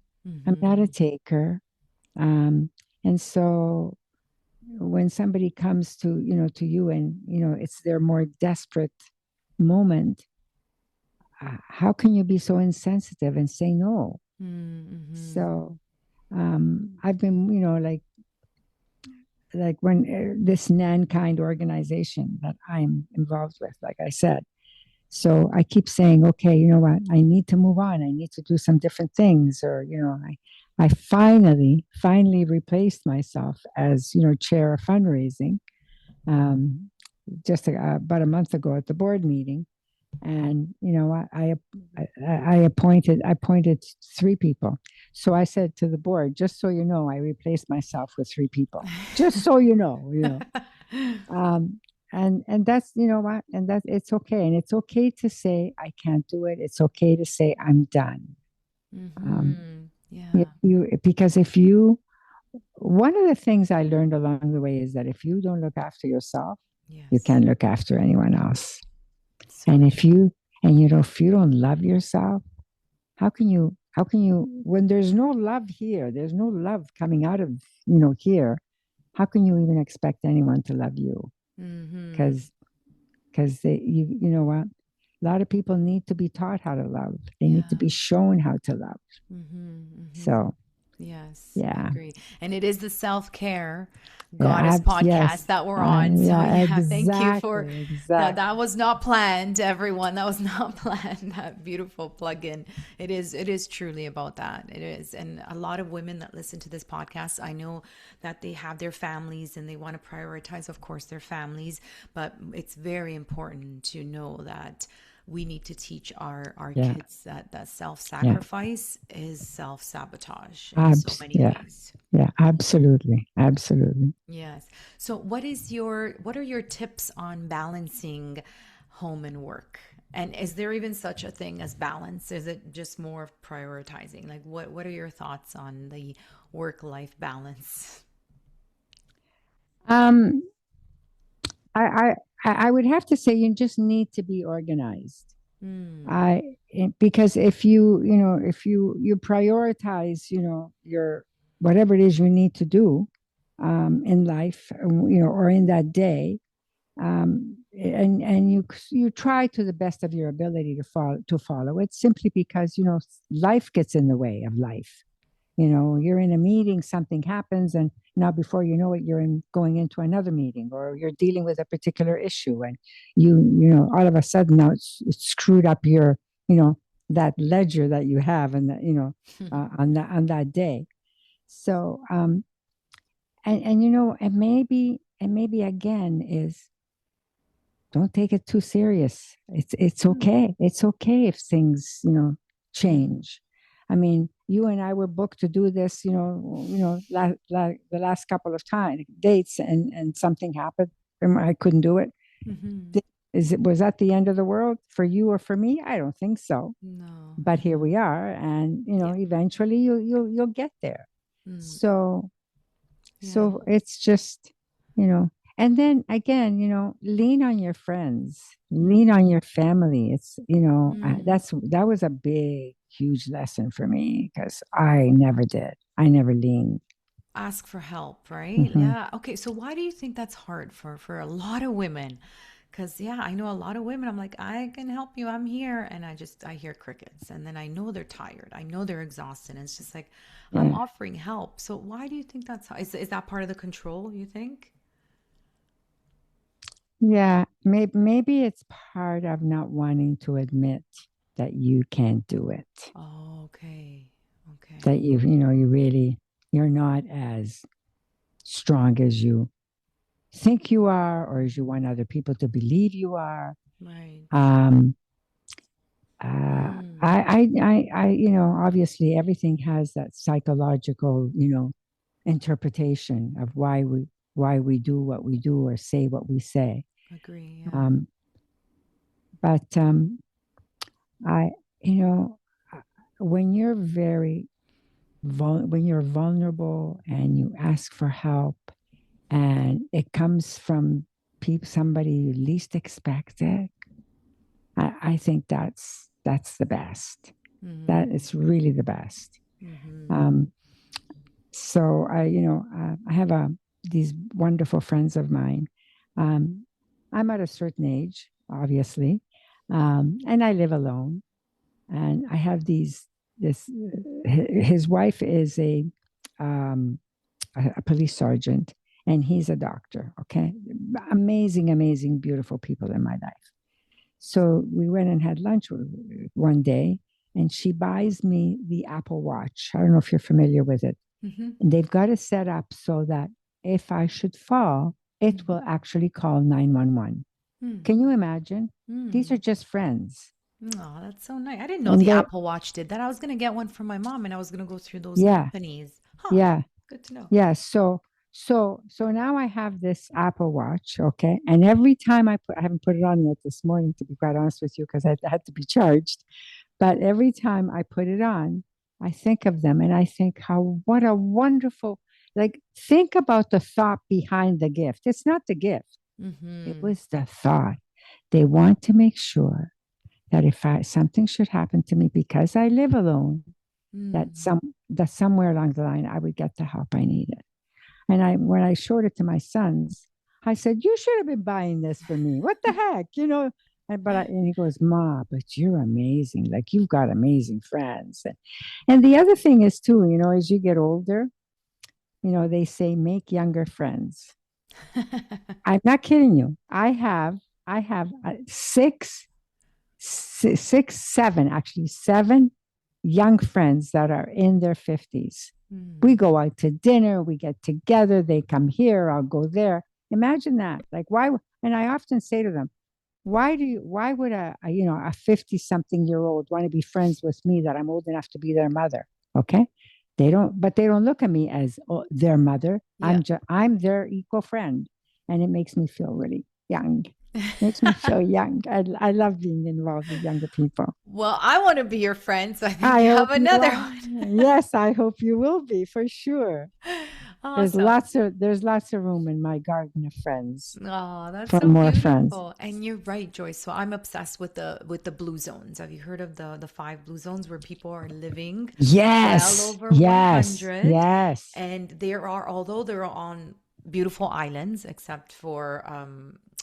I'm not a Mm-hmm. taker. Um, and so when somebody comes to you and, it's their more desperate moment, how can you be so insensitive and say no? Mm-hmm. So I've been, like when this Nankind organization that I'm involved with, like I said. So I keep saying, okay, you know what? I need to move on. I need to do some different things. Or, I finally replaced myself as, chair of fundraising, um, just about a month ago at the board meeting. And, I appointed three people. So I said to the board, just so you know, I replaced myself with three people, just so you know. Um, and that's, what, and that it's okay, and it's okay to say I can't do it. It's okay to say I'm done. um, Mm-hmm. if Yeah. you because if you One of the things I learned along the way is that if you don't look after yourself, you Yes. can't look after anyone else. So And true. if you don't love yourself, how can you when there's no love here, there's no love coming out of here, how can you even expect anyone to love you? Mm-hmm. Because you know what, a lot of people need to be taught how to love. They need to Yeah. be shown how to love. Mm-hmm. Mm-hmm. So Yes, I yeah. agree. And it is the self-care Yeah, goddess podcast yes. that we're on. So Yeah, yeah, thank you for exactly, that. That exactly. was not planned, everyone. That was not planned. That beautiful plug-in. It is truly about that. It is. And a lot of women that listen to this podcast, I know that they have their families and they want to prioritize, of course, their families, but it's very important to know that we need to teach our Yeah, kids that yeah. self-sacrifice is self-sabotage in so many Yeah, ways. yeah, absolutely, absolutely. Yes. So what are your tips on balancing home and work? And is there even such a thing as balance? Is it just more of prioritizing? Like what are your thoughts on the work-life balance? Um, I would have to say you just need to be organized. Mm, Because if you prioritize, your whatever it is you need to do, in life, or in that day, and you try to the best of your ability to follow it, simply because life gets in the way of life. You're in a meeting, something happens, and now before you know it, going into another meeting, or you're dealing with a particular issue, and all of a sudden now it's screwed up you know, that ledger that you have, and that, on that day. So, and maybe again is, don't take it too serious. It's okay. It's okay if things, change. I mean, you and I were booked to do this, the last couple of dates, and something happened, and I couldn't do it. mm-hmm. Was that the end of the world for you or for me? I don't think so. No. But here we are, and Yeah. eventually you'll get there. Mm, So yeah. so it's just, you know, and then again, lean on your friends, lean on your family. It's, Mm. that was a big, huge lesson for me, because I never did. I never leaned. Ask for help, right? Hmm. Yeah. Okay. So why do you think that's hard for a lot of women? Because yeah, I know a lot of women. I'm like, I can help you. I'm here, and I hear crickets, and then I know they're tired. I know they're exhausted. And it's just like I'm Yeah. offering help. So why do you think that's is that part of the control? You think? Yeah. Maybe it's part of not wanting to admit that you can't do it, Oh, okay. Okay. that you're not as strong as you think you are, or as you want other people to believe you are. Right. Um, Mm. obviously everything has that psychological, interpretation of why we do what we do, or say what we say. Agree. Yeah. Um, but I, you know, when you're when you're vulnerable and you ask for help, and it comes from somebody you least expect it, I think that's the best. That Mm-hmm. is really the best. Mm-hmm. Um, so I have these wonderful friends of mine. Um, I'm at a certain age, obviously, and I live alone. And I have this. His wife is um, a police sergeant, and he's a doctor. Okay, amazing, amazing, beautiful people in my life. So we went and had lunch one day, and she buys me the Apple Watch. I don't know if you're familiar with it. Mm-hmm. And they've got it set up so that if I should fall, it will actually call 911. Mm-hmm. Can you imagine? These are Mm. just friends. Oh, that's so nice. I didn't know And the they, Apple Watch did that. I was gonna get one for my mom and I was gonna go through those yeah, companies. Huh. yeah, Good to know. yeah. So now I have this Apple Watch, okay? And every time I haven't put it on yet this morning, to be quite honest with you, because I had to be charged. But every time I put it on, I think of them, and I think what a wonderful, like, think about the thought behind the gift. It's not the gift, it Mm-hmm. was the thought. They want to make sure that if something should happen to me, because I live alone, that Mm. somewhere along the line I would get the help I needed. And when I showed it to my sons, I said, "You should have been buying this for me. What the heck, you know?" And he goes, "Ma, but you're amazing. Like, you've got amazing friends." And the other thing is too, as you get older, they say make younger friends. I'm not kidding you. I have seven, actually seven young friends that are in their 50s. We Mm. go out to dinner, we get together, they come here, I'll go there. Imagine that. Like, why? And I often say to them, why would a 50 something year old want to be friends with me, that I'm old enough to be their mother? Okay. But they don't look at me as their mother. Yeah. I'm their equal friend. And it makes me feel really young. Makes me feel young. I love being involved with younger people. Well, I want to be your friend, so I think I you have hope you another are. one. Yes, I hope you will be for sure. Awesome. There's lots of room in my garden of friends Oh, that's for so more friends. beautiful. And you're right, Joyce. So I'm obsessed with the blue zones. Have you heard of the five blue zones where people are living well Yes, over yes, 100? yes, And there are, although they're on beautiful islands, except for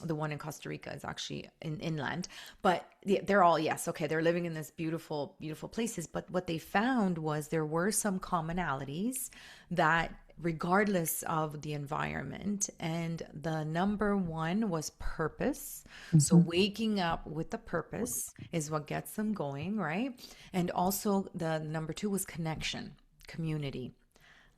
the one in Costa Rica is actually in inland, but they're all, yes, okay, they're living in this beautiful, beautiful places. But what they found was there were some commonalities that regardless of the environment. And the number one was purpose. So hmm waking up with a purpose is what gets them going, right? And also the number two was connection, community.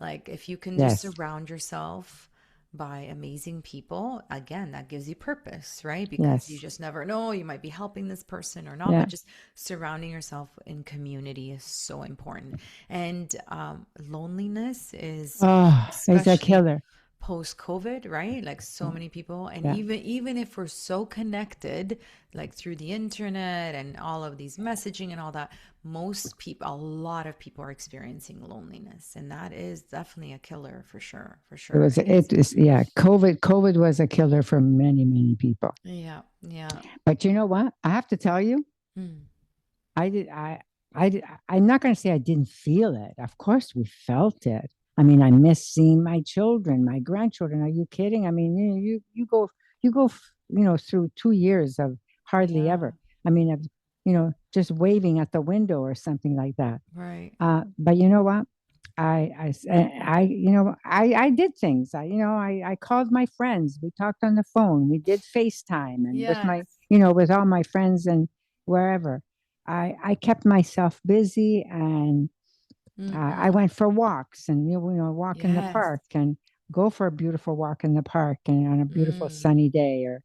Like if you can just yes, surround yourself by amazing people, again, that gives you purpose, right? Because you yes, just never know, you might be helping this person or not, yeah. but just surrounding yourself in community is so important. And loneliness is, Oh, he's a especially killer. post COVID, right? Like so Yeah, many people, and yeah. even if we're so connected, like through the internet and all of these messaging and all that, most people, a lot of people are experiencing loneliness, and that is definitely a killer for sure, for It sure. was, And it's, it is, yeah. COVID was a killer for many, many people. yeah, yeah. But you know what? I have to tell you, Mm, I did, I did, I'm not going to say I didn't feel it. Of course, we felt it. I mean, I miss seeing my children, my grandchildren. Are you kidding? I mean, through 2 years of hardly yeah, ever. I mean, of, just waving at the window or something like that. right. But you know what? I did things. I called my friends. We talked on the phone. We did FaceTime and Yes. with all my friends and wherever. I kept myself busy and I Mm-hmm. went for walks and, walk in the Yes. park and go for a beautiful walk in the park and on a beautiful Mm, sunny day or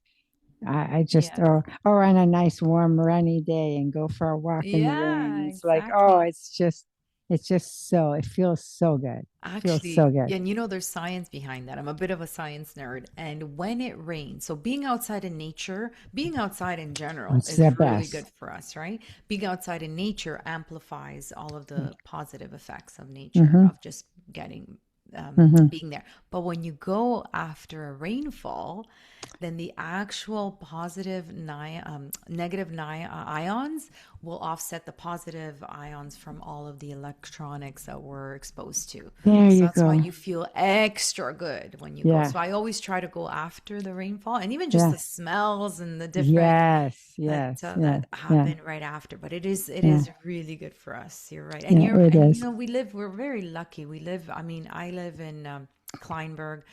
I just, yes. or on a nice warm rainy day and go for a walk in the rain. Yeah, It's like, oh, exactly. it feels so good. Feels so Actually, good. and there's science behind that. I'm a bit of a science nerd. And when it rains, so being outside in nature, being outside in general It's the is really best. good for us, right? Being outside in nature amplifies all of the positive effects of nature, Mm-hmm, of just getting, mm-hmm. being there. But when you go after a rainfall, then the actual negative ions will offset the positive ions from all of the electronics that we're exposed to. There So you that's why go. you feel extra good when you go. Yeah, So I always try to go after the rainfall, and even just yeah. the smells and the different Yes, yes, yeah, that yeah, happen right after. But it yeah, is really good for us. You're right, yeah. It and is. we're very lucky. We live. I mean, I live in Kleinberg,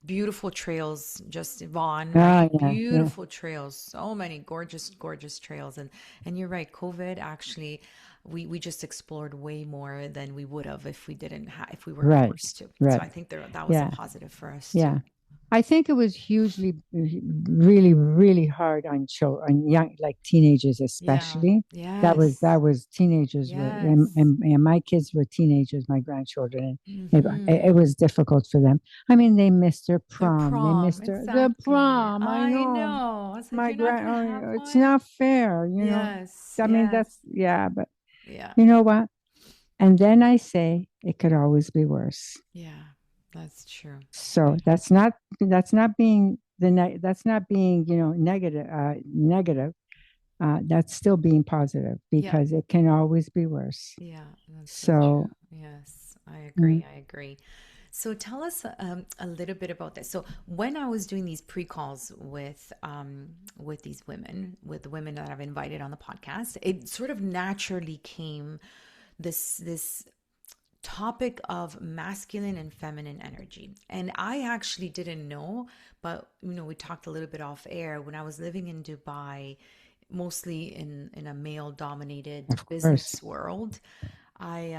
beautiful trails, just Vaughan, Oh, right? yeah, yeah. Beautiful trails, so many gorgeous, gorgeous trails. And you're right, COVID actually, we just explored way more than we would have if we didn't if we weren't Right, forced to. So I right. think that was a Yeah, positive for us yeah. too. I think it was hugely, really, really hard on children, on young, like teenagers Yeah. especially. Yes. That was teenagers were, Yes. and my kids were teenagers, my grandchildren, and it Hmm. was difficult for them. I mean, they missed their Their prom. They prom, missed the exactly. prom. I I know, know. I was like, my you're not gonna have it's one? not fair. Yes. I mean, Yes. yeah, but Yeah. you know what? And then I say it could always be worse. Yeah. That's true. So that's not being negative. That's still being positive Yeah. because it can always be worse. Yeah, that's so true. So Yes, I mm, agree. I agree. So tell us a little bit about this. So when I was doing these pre-calls with these women, with the women that I've invited on the podcast, it sort of naturally came this topic of masculine and feminine energy. And I actually didn't know, but we talked a little bit off air when I was living in Dubai, mostly in a male dominated of course, business world. I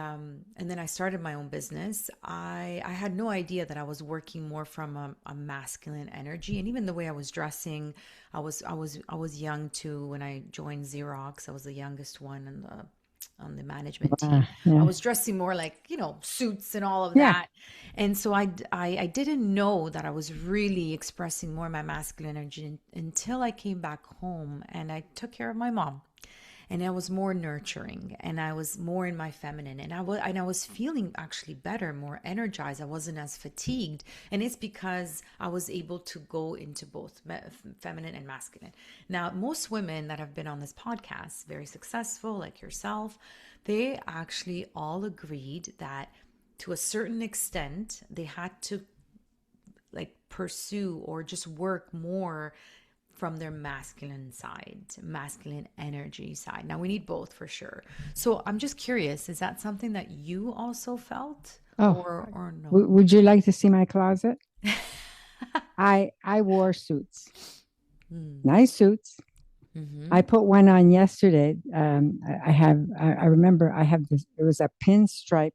and then I started my own business. I had no idea that I was working more from a masculine energy, and even the way I was dressing, I was young too when I joined Xerox. I was the youngest one in on the management Wow. team. I Yeah. was dressing more like, suits and all of Yeah. that. And so I didn't know that I was really expressing more my masculine energy until I came back home and I took care of my mom. And I was more nurturing and I was more in my feminine, and I was feeling actually better, more energized. I wasn't as fatigued, and it's because I was able to go into both feminine and masculine. Now, most women that have been on this podcast, very successful like yourself, they actually all agreed that to a certain extent they had to like pursue or just work more from their masculine side, masculine energy side. Now we need both for sure. So I'm just curious, is that something that you also felt, Oh, or no? would you like to see my closet? I wore suits, nice suits. I put one on yesterday. I remember I have this. It was a pinstripe,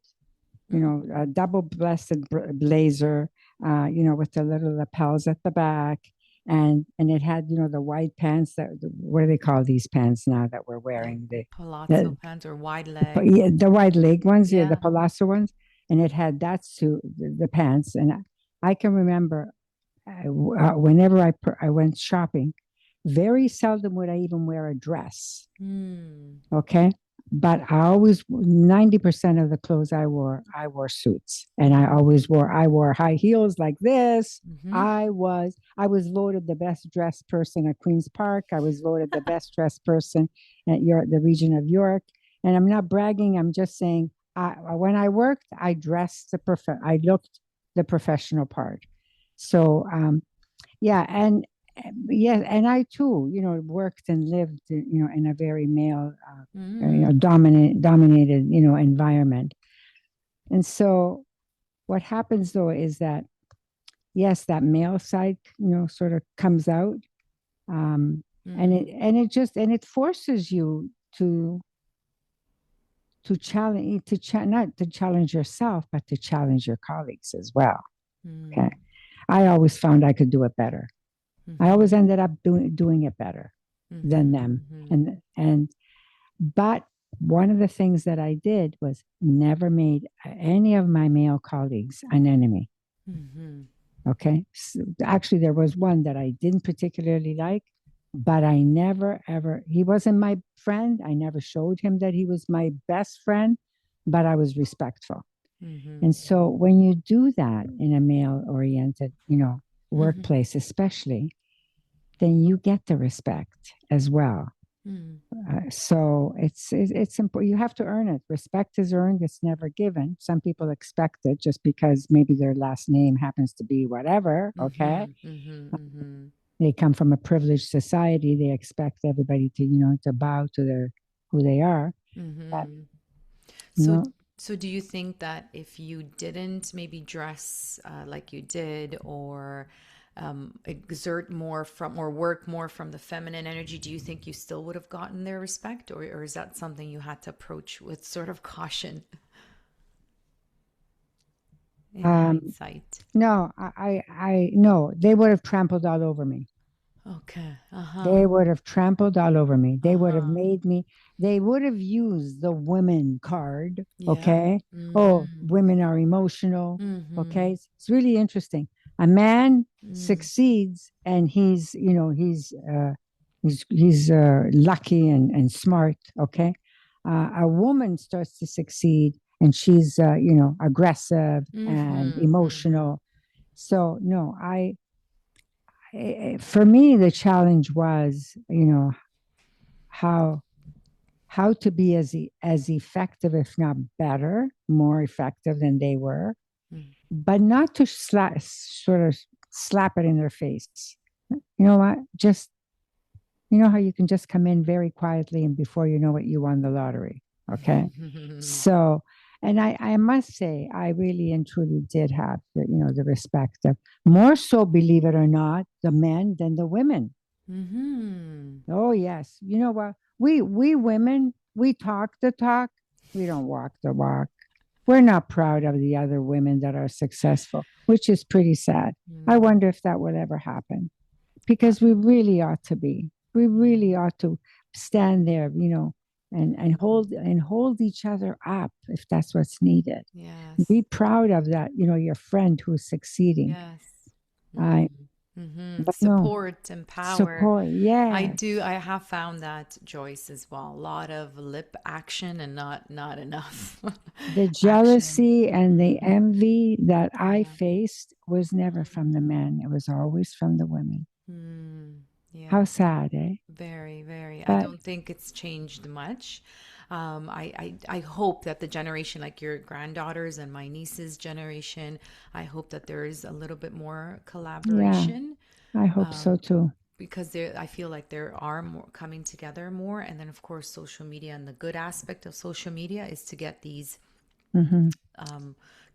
a double breasted blazer, with the little lapels at the back, and it had, the wide pants what do they call these pants now that we're Like wearing? palazzo pants or wide leg? Yeah, the wide leg ones, yeah, the Yeah. palazzo ones, and it had that suit, the pants, and I can remember whenever I went shopping, very seldom would I even wear a dress. Okay. But I always, 90% of the clothes I wore suits. And I wore high heels like this. I was voted the best dressed person at Queen's Park. I was voted the best dressed person at the region of York. And I'm not bragging. I'm just saying, when I worked, I dressed I looked the professional part. So, yeah. And yes, and I too, worked and lived, in a very male, dominated, environment. And so, what happens though is that, yes, that male side, sort of comes out, and it forces you to challenge, not to challenge yourself, but to challenge your colleagues as well. Okay, I always found I could do it better. I always ended up doing it better than them. But one of the things that I did was never made any of my male colleagues an enemy. Okay. So actually, there was one that I didn't particularly like, but I never, ever, he wasn't my friend. I never showed him that he was my best friend, but I was respectful. And so when you do that in a male oriented, workplace, especially, then you get the respect as well. So it's important. You have to earn it. Respect is earned. It's never given. Some people expect it just because maybe their last name happens to be whatever. Okay, they come from a privileged society. They expect everybody to bow to who they are. But, So do you think that if you didn't maybe dress like you did, or exert more from or work more from the feminine energy, do you think you still would have gotten their respect, or is that something you had to approach with sort of caution in hindsight? No, no, they would have trampled all over me. Okay. They would have trampled all over me. They would have made me, they would have used the women card. Yeah. Okay. Oh, women are emotional. Okay. It's really interesting. A man succeeds and he's lucky and smart. Okay. A woman starts to succeed and she's, aggressive and emotional. So no, for me, the challenge was, how to be as effective, if not better, more effective than they were, but not to sort of slap it in their face. You know what? Just, how you can just come in very quietly and before you know it, you won the lottery. Okay. So, and I must say, I really and truly did have the respect of, more so, believe it or not, the men than the women. Oh yes, you know what? We women, we talk the talk, we don't walk the walk. We're not proud of the other women that are successful, which is pretty sad. I wonder if that will ever happen, because we really ought to be. We really ought to stand there, and hold each other up if that's what's needed. Yes. Be proud of that, your friend who's succeeding. Yes. I but no Support and power. support. Yes, I have found that, Joyce, as well. A lot of lip action and not enough the action. jealousy and the envy that I Yeah. faced was never from the men. It was always from the women. Yeah. How sad, eh? Very, very. I But don't think it's changed much. I hope that the generation, like your granddaughters and my niece's generation, I hope that there is a little bit more yeah, collaboration, I hope so too. because there, I feel like there are more coming together more. And then, of course, social media, and the good aspect of social media is to get these Hmm.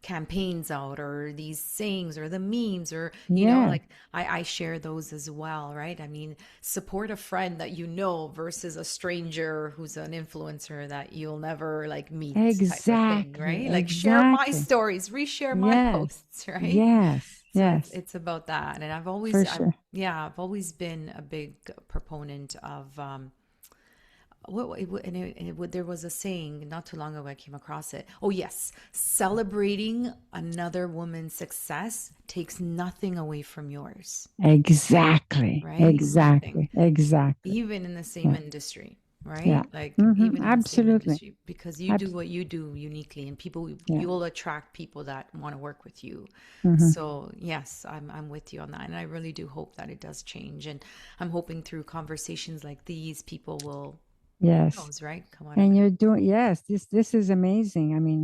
campaigns out, or these sayings, or the memes, or Yeah, like I share those as well, right? I mean, support a friend that you know versus a stranger who's an influencer that you'll never like meet, type of thing, exactly, right? Like, share my exactly. stories, reshare my Yes, posts, right? yes, So yes, it's about that. And for sure. I've always been a big proponent of there was a saying not too long ago, I came across it. Oh yes, celebrating another woman's success takes nothing away from yours, Exactly, right? Nothing. exactly, exactly. Even in the same Yeah, industry, yeah. right? Like, Hmm. even in the same Absolutely. industry, because you do Abs- what you do uniquely, and people, yeah. you'll attract people that want to work with you. Hmm. So yes, I'm with you on that, and I really do hope that it does change. And I'm hoping through conversations like these, people will, who Yes. knows, right, come out of And it. you're doing, yes, this is amazing. I mean,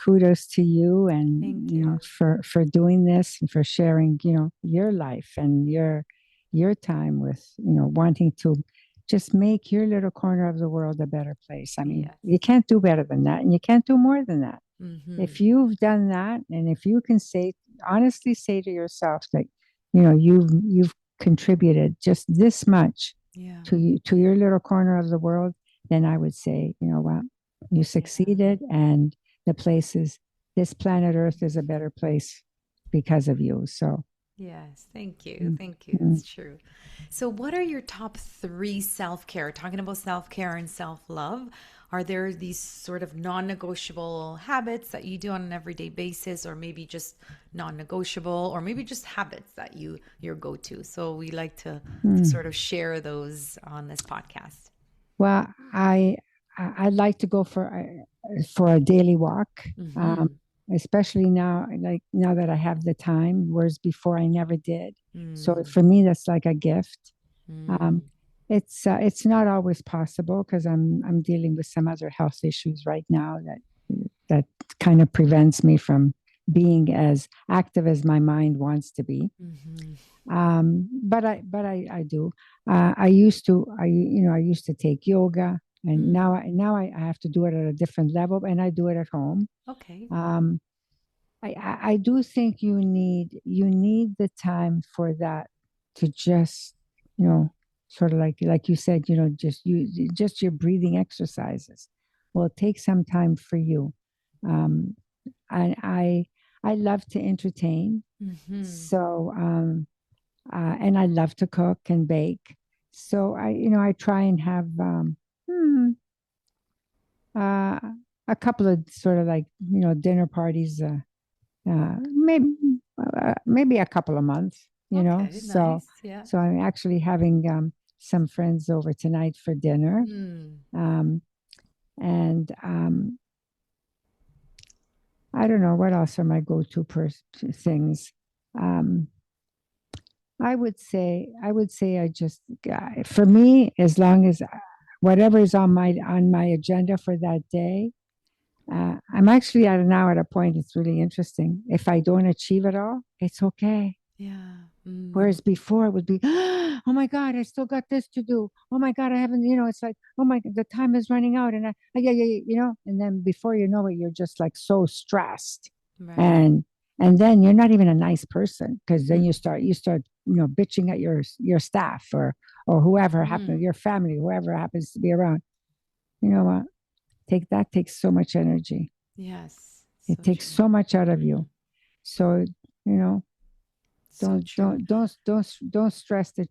kudos to you and, Thank you. for doing this and for sharing, your life and your time with, wanting to just make your little corner of the world a better place. I mean, Yes. you can't do better than that, and you can't do more than that. Mm-hmm. If you've done that, and if you can honestly say to yourself that, you've contributed just this much Yeah. to your little corner of the world, then I would say, you know what, you Yeah. succeeded, and this planet Earth is a better place because of you. So, Yes. Thank you. mm, Thank you. mm. It's true. So, what are your top three self care? Talking about self care and self love, are there these sort of non negotiable habits that you do on an everyday basis, or maybe just non negotiable, or maybe just habits that your go to? So, we like to Mm. sort of share those on this podcast. Well, I like to go for a daily walk, Mm-hmm. especially now, like now that I have the time, whereas before I never did. So Mm. for me, that's like a gift. Um, Mm. it's not always possible because I'm dealing with some other health issues right now that kind of prevents me from being as active as my mind wants to be. Mm-hmm. But I do. I used to take yoga, and Mm. now I have to do it at a different level, and I do it at home. Okay. Um, I do think you need the time for that, to just, sort of like you said, just your breathing exercises. Well, take some time for you. Um, and I love to entertain, Mm-hmm. so and I love to cook and bake. So I try and have uh, a couple of sort of like, dinner parties, maybe a couple of months. Okay. So Nice. Yeah. I'm actually having some friends over tonight for dinner, Mm. um, and I don't know what else are my go-to things. Um, I would say for me, as long as whatever is on my agenda for that day, I'm actually now at a point. It's really interesting. If I don't achieve it all, it's okay. Yeah. Mm. Whereas before it would be, oh my God, I still got this to do. Oh my God, I haven't, it's like, oh my, the time is running out. And yeah, yeah, yeah, and then before you know it, you're just like so stressed. Right. And, and then you're not even a nice person, because then Mm. you start, bitching at your staff, or whoever happens, Mm. your family, whoever happens to be around. You know what? Takes so much energy. Yes. It So takes true. so much out of Mm. you. So, you know, So true. Don't stress the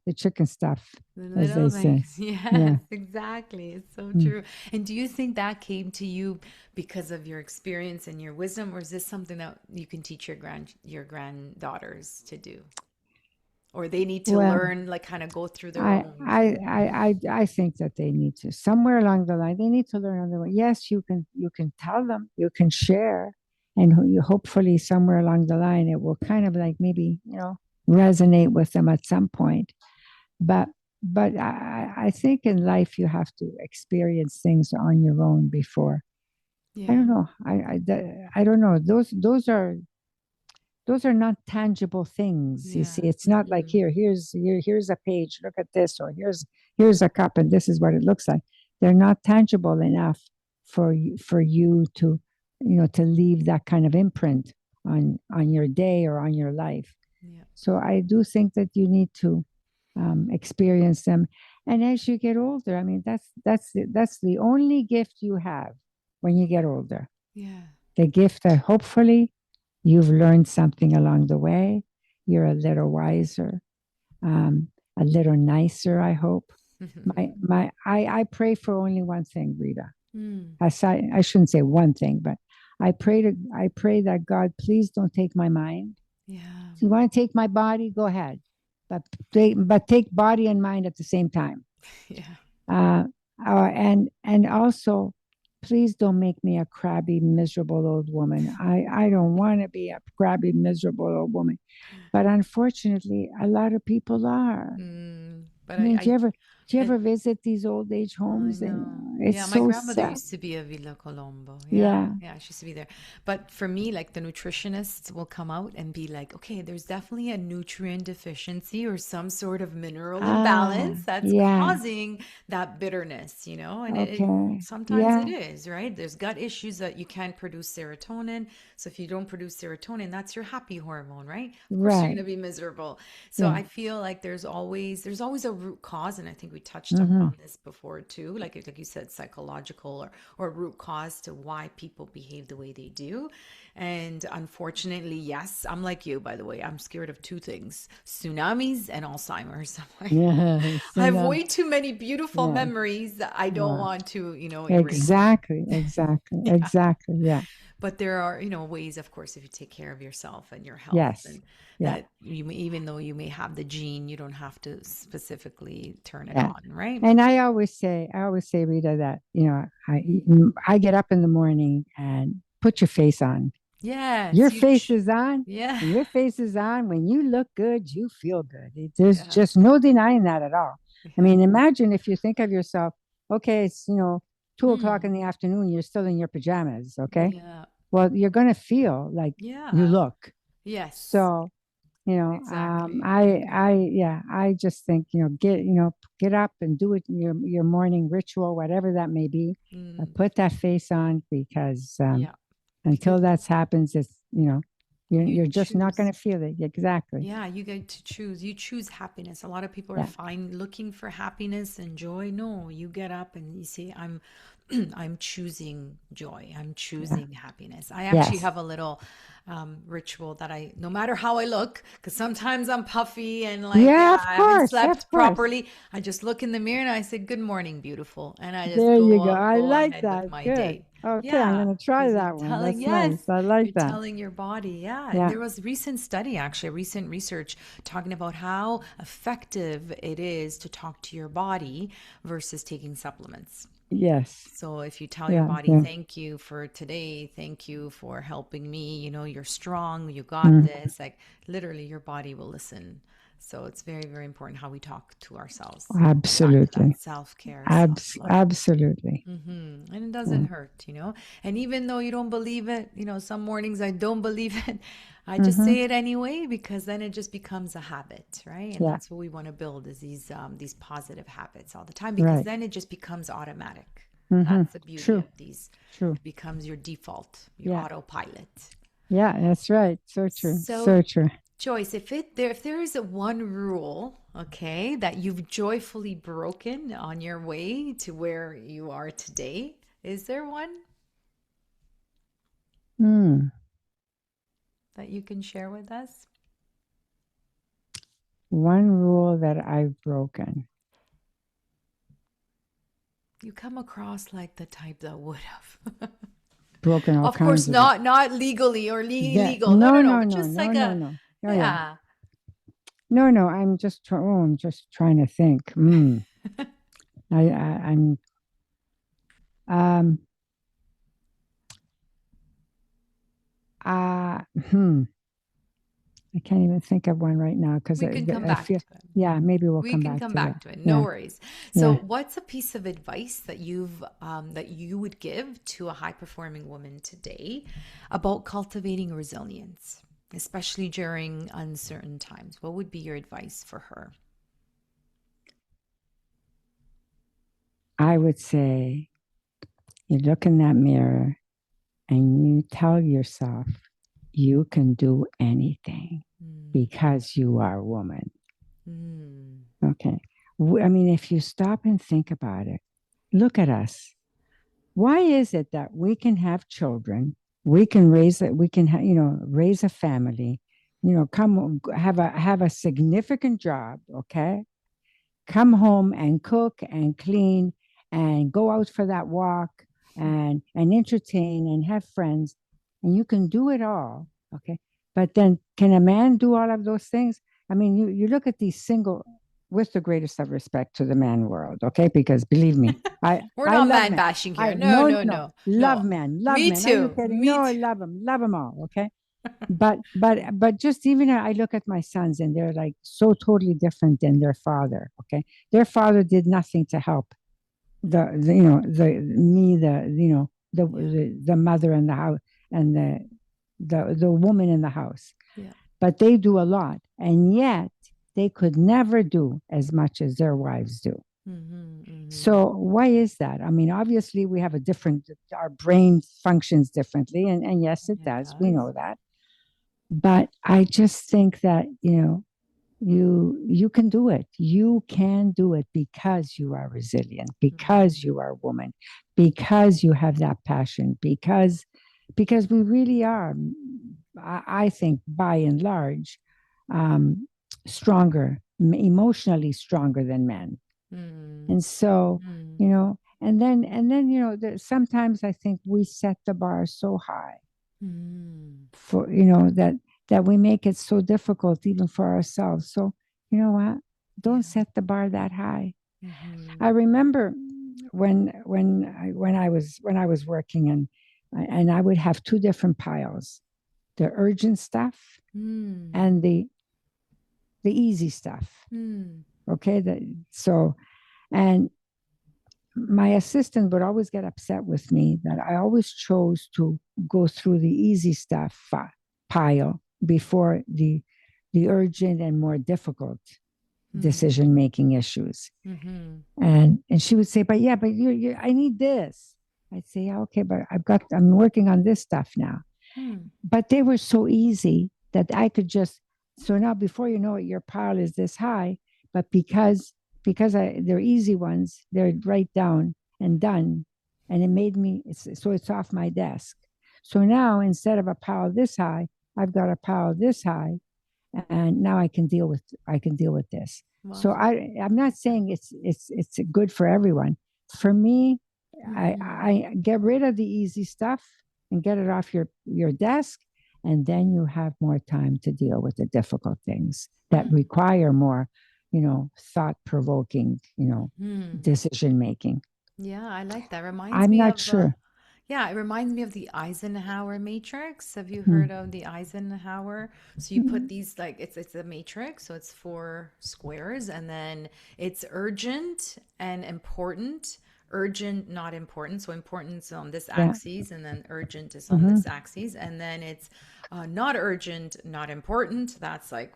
the chicken stuff, The as little they say. things. Yes, Yeah. exactly. It's so Mm. true. And do you think that came to you because of your experience and your wisdom, or is this something that you can teach your granddaughters to do? Or they need to Well, learn, like kind of go through their own. I think that they need to somewhere along the line. They need to learn on their own. Yes, you can tell them, you can share, and hopefully somewhere along the line it will kind of like maybe resonate with them at some point. But I think in life you have to experience things on your own before. I Yeah. don't know. I don't know. Those are not tangible things. You see, Yeah. it's not like Hmm. here's a page, look at this, or here's a cup and this is what it looks like. They're not tangible enough for you to to leave that kind of imprint on your day or on your life. Yeah. So I do think that you need to experience them. And as you get older, I mean, that's the only gift you have when you get older. Yeah. The gift that hopefully you've learned something along the way. You're a little wiser, a little nicer, I hope. I pray for only one thing, Rita. Mm. I shouldn't say one thing, but I pray that God, please don't take my mind. Yeah. If you want to take my body, go ahead. But take body and mind at the same time. Yeah. Uh, and also, please don't make me a crabby, miserable old woman. I don't want to be a crabby, miserable old woman. But unfortunately, a lot of people are. But I mean, do you I ever visit these old age I homes? And know. it's Yeah, my so grandmother sad. used to be a Villa Colombo. Yeah, Yeah. yeah, she used to be there. But for me, like the nutritionists will come out and be like, okay, there's definitely a nutrient deficiency or some sort of mineral Ah, imbalance that's yeah. causing that bitterness, And it Okay. sometimes it Yeah. is, right? There's gut issues that you can't produce serotonin. So if you don't produce serotonin, that's your happy hormone, right? Of course you're going Right. to be miserable. So Yeah. I feel like there's always a root cause, and I think we touched Mm-hmm. upon this before too. Like you said, psychological or root cause to why people behave the way they do. And unfortunately, yes, I'm like you, by the way. I'm scared of two things: tsunamis and Alzheimer's. I'm like, Yeah. I So have now, way too many beautiful yeah. memories that I don't Wow. want to, erase. Exactly. Exactly. Yeah. Exactly. Yeah. But there are, ways, of course, if you take care of yourself and your health, Yes. and Yeah. that even though you may have the gene, you don't have to specifically turn it Yeah. on, right? And I always say, Rita, that, I get up in the morning and put your face on. Your Yes, face is on. yeah, When your face is on, when you look good, you feel good. There's yeah, just no denying that at all. I yeah. mean, imagine if you think of yourself, okay, it's, 2 o'clock Mm, in the afternoon, you're still in your pajamas, okay? yeah, Well, you're going to feel like you yeah. look. Yes, So, exactly. I just think, get up and do it, your morning ritual, whatever that may be. Mm, Put that face on because yeah, because until that happens, it's, you you're just not choose. going to feel it. Exactly. Yeah, you get to choose. You choose happiness. A lot of people are Yeah. fine looking for happiness and joy. No, you get up and you say, I'm I'm choosing joy. I'm Yeah. choosing happiness. I actually Yes. have a little ritual that no matter how I look, because sometimes I'm puffy and like, Yeah, yeah, of I haven't course. Of slept course. properly. I just look in the mirror and I say, good morning, beautiful. And I just There you go. I go like ahead with that. my Good. day. Okay. I'm Yeah, going to try because you're that one. telling, That's yes, nice. I like you're that. telling your body. Yeah. And Yeah. there was a recent study, actually, a recent research talking about how effective it is to talk to your body versus taking supplements. Yes. So if you tell your Yeah. body, Yeah. thank you for today, thank you for helping me, you're strong, you got Mm. this, like literally your body will listen. So it's very, very important how we talk to ourselves. Back to that Absolutely. self-care, self-love. Absolutely. And it doesn't Yeah. hurt. And even though you don't believe it, some mornings I don't believe it, I just Mm-hmm. say it anyway because then it just becomes a habit, right? And Yeah. that's what we want to build is these positive habits all the time because Right. then it just becomes automatic. Mm-hmm. That's the beauty True. of these. True. It becomes your default, your Yeah. autopilot. Yeah. That's right. So true. So, So true. Joyce, if there is a one rule, okay, that you've joyfully broken on your way to where you are today, is there one Mm. that you can share with us? One rule that I've broken. You come across like the type that would have. Broken all Of course, kinds of it. not legally or Yeah. illegal. No, no, No, no. no, But no, just no, like no, a, no. Oh, yeah. yeah. No, no. I'm just trying. Oh, I'm just trying to think. I'm. Um. Uh. Hmm. I can't even think of one right now because We can come I back feel. to it. Yeah. Maybe we'll We come can back come to that. back to it. No Yeah. worries. So, Yeah. what's a piece of advice that you would give to a high performing woman today about cultivating resilience, especially during uncertain times? What would be your advice for her? I would say you look in that mirror and you tell yourself you can do anything Mm, because you are a woman. mm, Okay. I mean, if you stop and think about it, look at us. Why is it that we can have children, we can raise it, we can raise a family, come have a significant job, okay? Come home and cook and clean and go out for that walk and entertain and have friends, and you can do it all, okay? But then can a man do all of those things? I mean, you look at these single, with the greatest of respect to the man world, okay? Because believe me, I We're I not love man men. bashing here. I No, no no, no no, love no. men, love Me men. Are you too. kidding? Me No, I too. love them all, okay? But just even I look at my sons and they're like so totally different than their father, okay? Their father did nothing to help the Yeah. the mother in the house and the woman in the house, Yeah. but they do a lot, and yet they could never do as much as their wives do. Mm-hmm, mm-hmm. So why is that? I mean, obviously we have a different, our brain functions differently, and yes, it It does, we does. know that. But I just think that you can do it. You can do it because you are resilient, Mm-hmm. because you are a woman, because you have that passion, because we really are, I think by and large, um, stronger, emotionally stronger than men. Mm-hmm. And so, Mm-hmm. and then sometimes I think we set the bar so high Mm-hmm. for that we make it so difficult even for ourselves. So you know what, don't Yeah. set the bar that high. Mm-hmm. I remember when I was working, and I would have two different piles: the urgent stuff Mm-hmm. and the easy stuff. Okay, and my assistant would always get upset with me that I always chose to go through the easy stuff pile before the urgent and more difficult Mm-hmm. decision making issues. Mm-hmm. And she would say, "But yeah, but you I need this." I'd say, "Yeah, okay, but I'm working on this stuff now." Mm-hmm. But they were so easy that I could just, so now before you know it, your pile is this high, but they're easy ones, they're right down and done. And it made me, so it's off my desk. So now instead of a pile this high, I've got a pile this high, and now I can deal with this. So Wow. I'm not saying it's good for everyone. For me, I Mm-hmm. I get rid of the easy stuff and get it off your desk, and then you have more time to deal with the difficult things that Mm-hmm. require more, thought provoking, Mm-hmm. decision making. Yeah, I like that. Reminds I'm me not of sure. yeah, it reminds me of the Eisenhower matrix. Have you Hmm. heard of the Eisenhower? So you put these like it's a matrix, so it's four squares, and then it's urgent and important. Urgent, not important. So importance on this Yeah. axis, and then urgent is on Hmm. this axis, and then it's not urgent, not important. That's like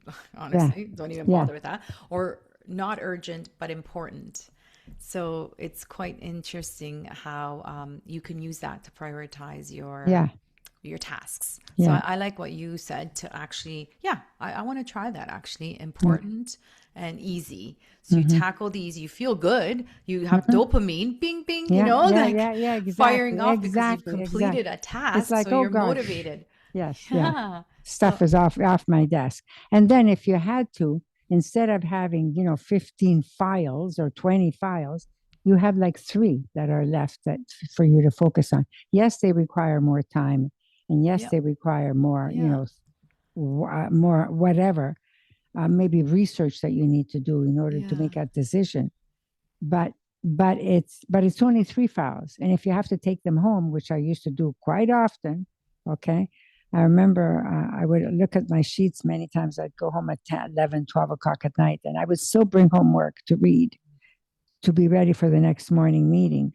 Yeah. honestly, don't even Yeah. bother with that. Or not urgent but important. So it's quite interesting how you can use that to prioritize Yeah. your tasks. So Yeah. I like what you said to actually, yeah, I want to try that actually. Yeah. Important and easy. So you Hmm. tackle these, you feel good, you have Hmm. dopamine, bing, bing, Yeah. Yeah. like Yeah. Yeah. firing Exactly. off because you've Exactly. completed Exactly. a It's task. So like, oh you're gosh. motivated. Yes. Yeah. Yeah. Stuff So, is off my desk. And then if you had to, instead of having, 15 files or 20 files, you have like 3 that are left that for you to focus on. Yes, they require more time, and yes, they require more, more whatever, maybe research that you need to do in order to make a decision. But it's only 3 files, and if you have to take them home, which I used to do quite often, okay. I remember I would look at my sheets many times. I'd go home at 10, 11, 12 o'clock at night, and I would still bring homework to read to be ready for the next morning meeting.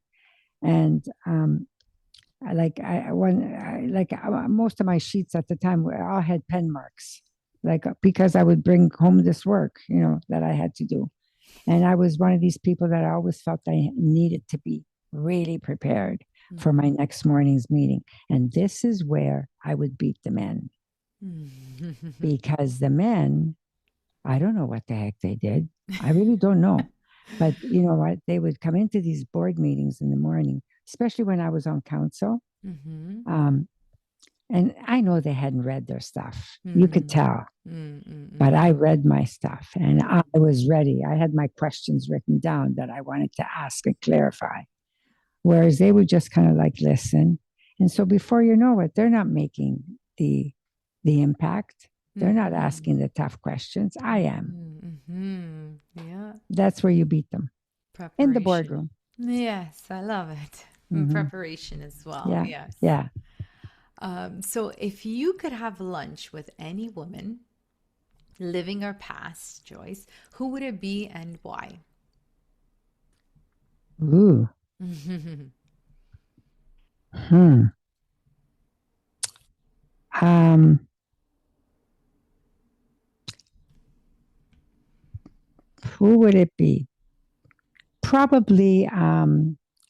And most of my sheets at the time all had pen marks, because I would bring home this work, that I had to do. And I was one of these people that I always felt I needed to be really prepared for my next morning's meeting. And this is where I would beat the men. Because the men, I don't know what the heck they did. I really don't know. But you know what? They would come into these board meetings in the morning, especially when I was on council. And I know they hadn't read their stuff. You could tell. But I read my stuff and I was ready. I had my questions written down that I wanted to ask and clarify. Whereas they would just kind of listen. And so before you know it, they're not making the impact. They're not asking the tough questions. I am. Yeah. That's where you beat them. In the boardroom. Yes, I love it. Preparation as well. Yeah. Yes. Yeah. So if you could have lunch with any woman, living or past, Joyce, who would it be and why? Ooh. Who would it be? Probably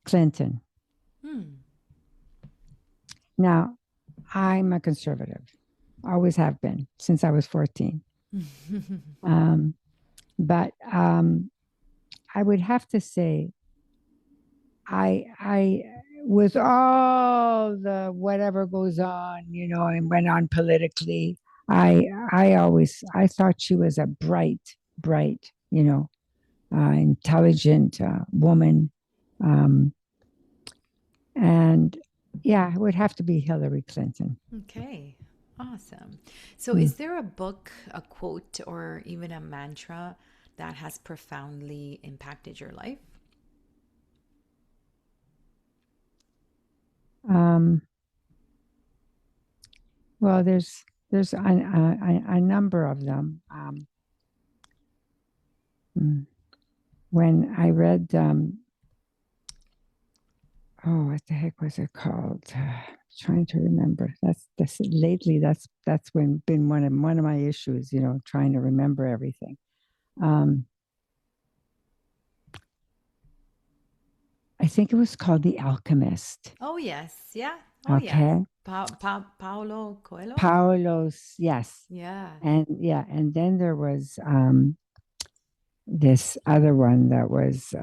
Clinton. Now, I'm a conservative. Always have been since I was 14. But I would have to say, I with all the whatever goes on, and went on politically, I thought she was a bright, intelligent woman, and yeah, it would have to be Hillary Clinton. Okay, awesome. So is there a book, a quote, or even a mantra that has profoundly impacted your life? Well, there's a number of them. When I read, what the heck was it called? Trying to remember. That's lately. That's been one of my issues. Trying to remember everything. I think it was called The Alchemist. Oh yes, yeah. Oh okay. Yes. Paulo Coelho. Paulo's, yes. Yeah. And then there was this other one that was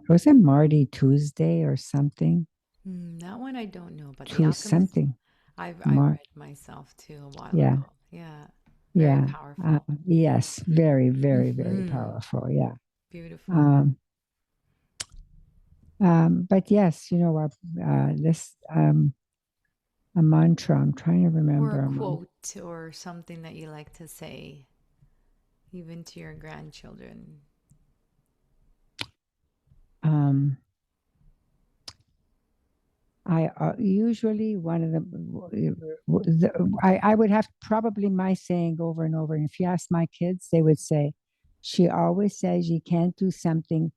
was it Marty Tuesday or something? That one I don't know, but something. I read myself too a while ago. Yeah. Very powerful. Yes, very, very, very powerful. Yeah. Beautiful. But yes, this a mantra. I'm trying to remember. Or a quote or something that you like to say, even to your grandchildren. I usually one of I would have probably my saying over and over. And if you ask my kids, they would say, she always says you can't do something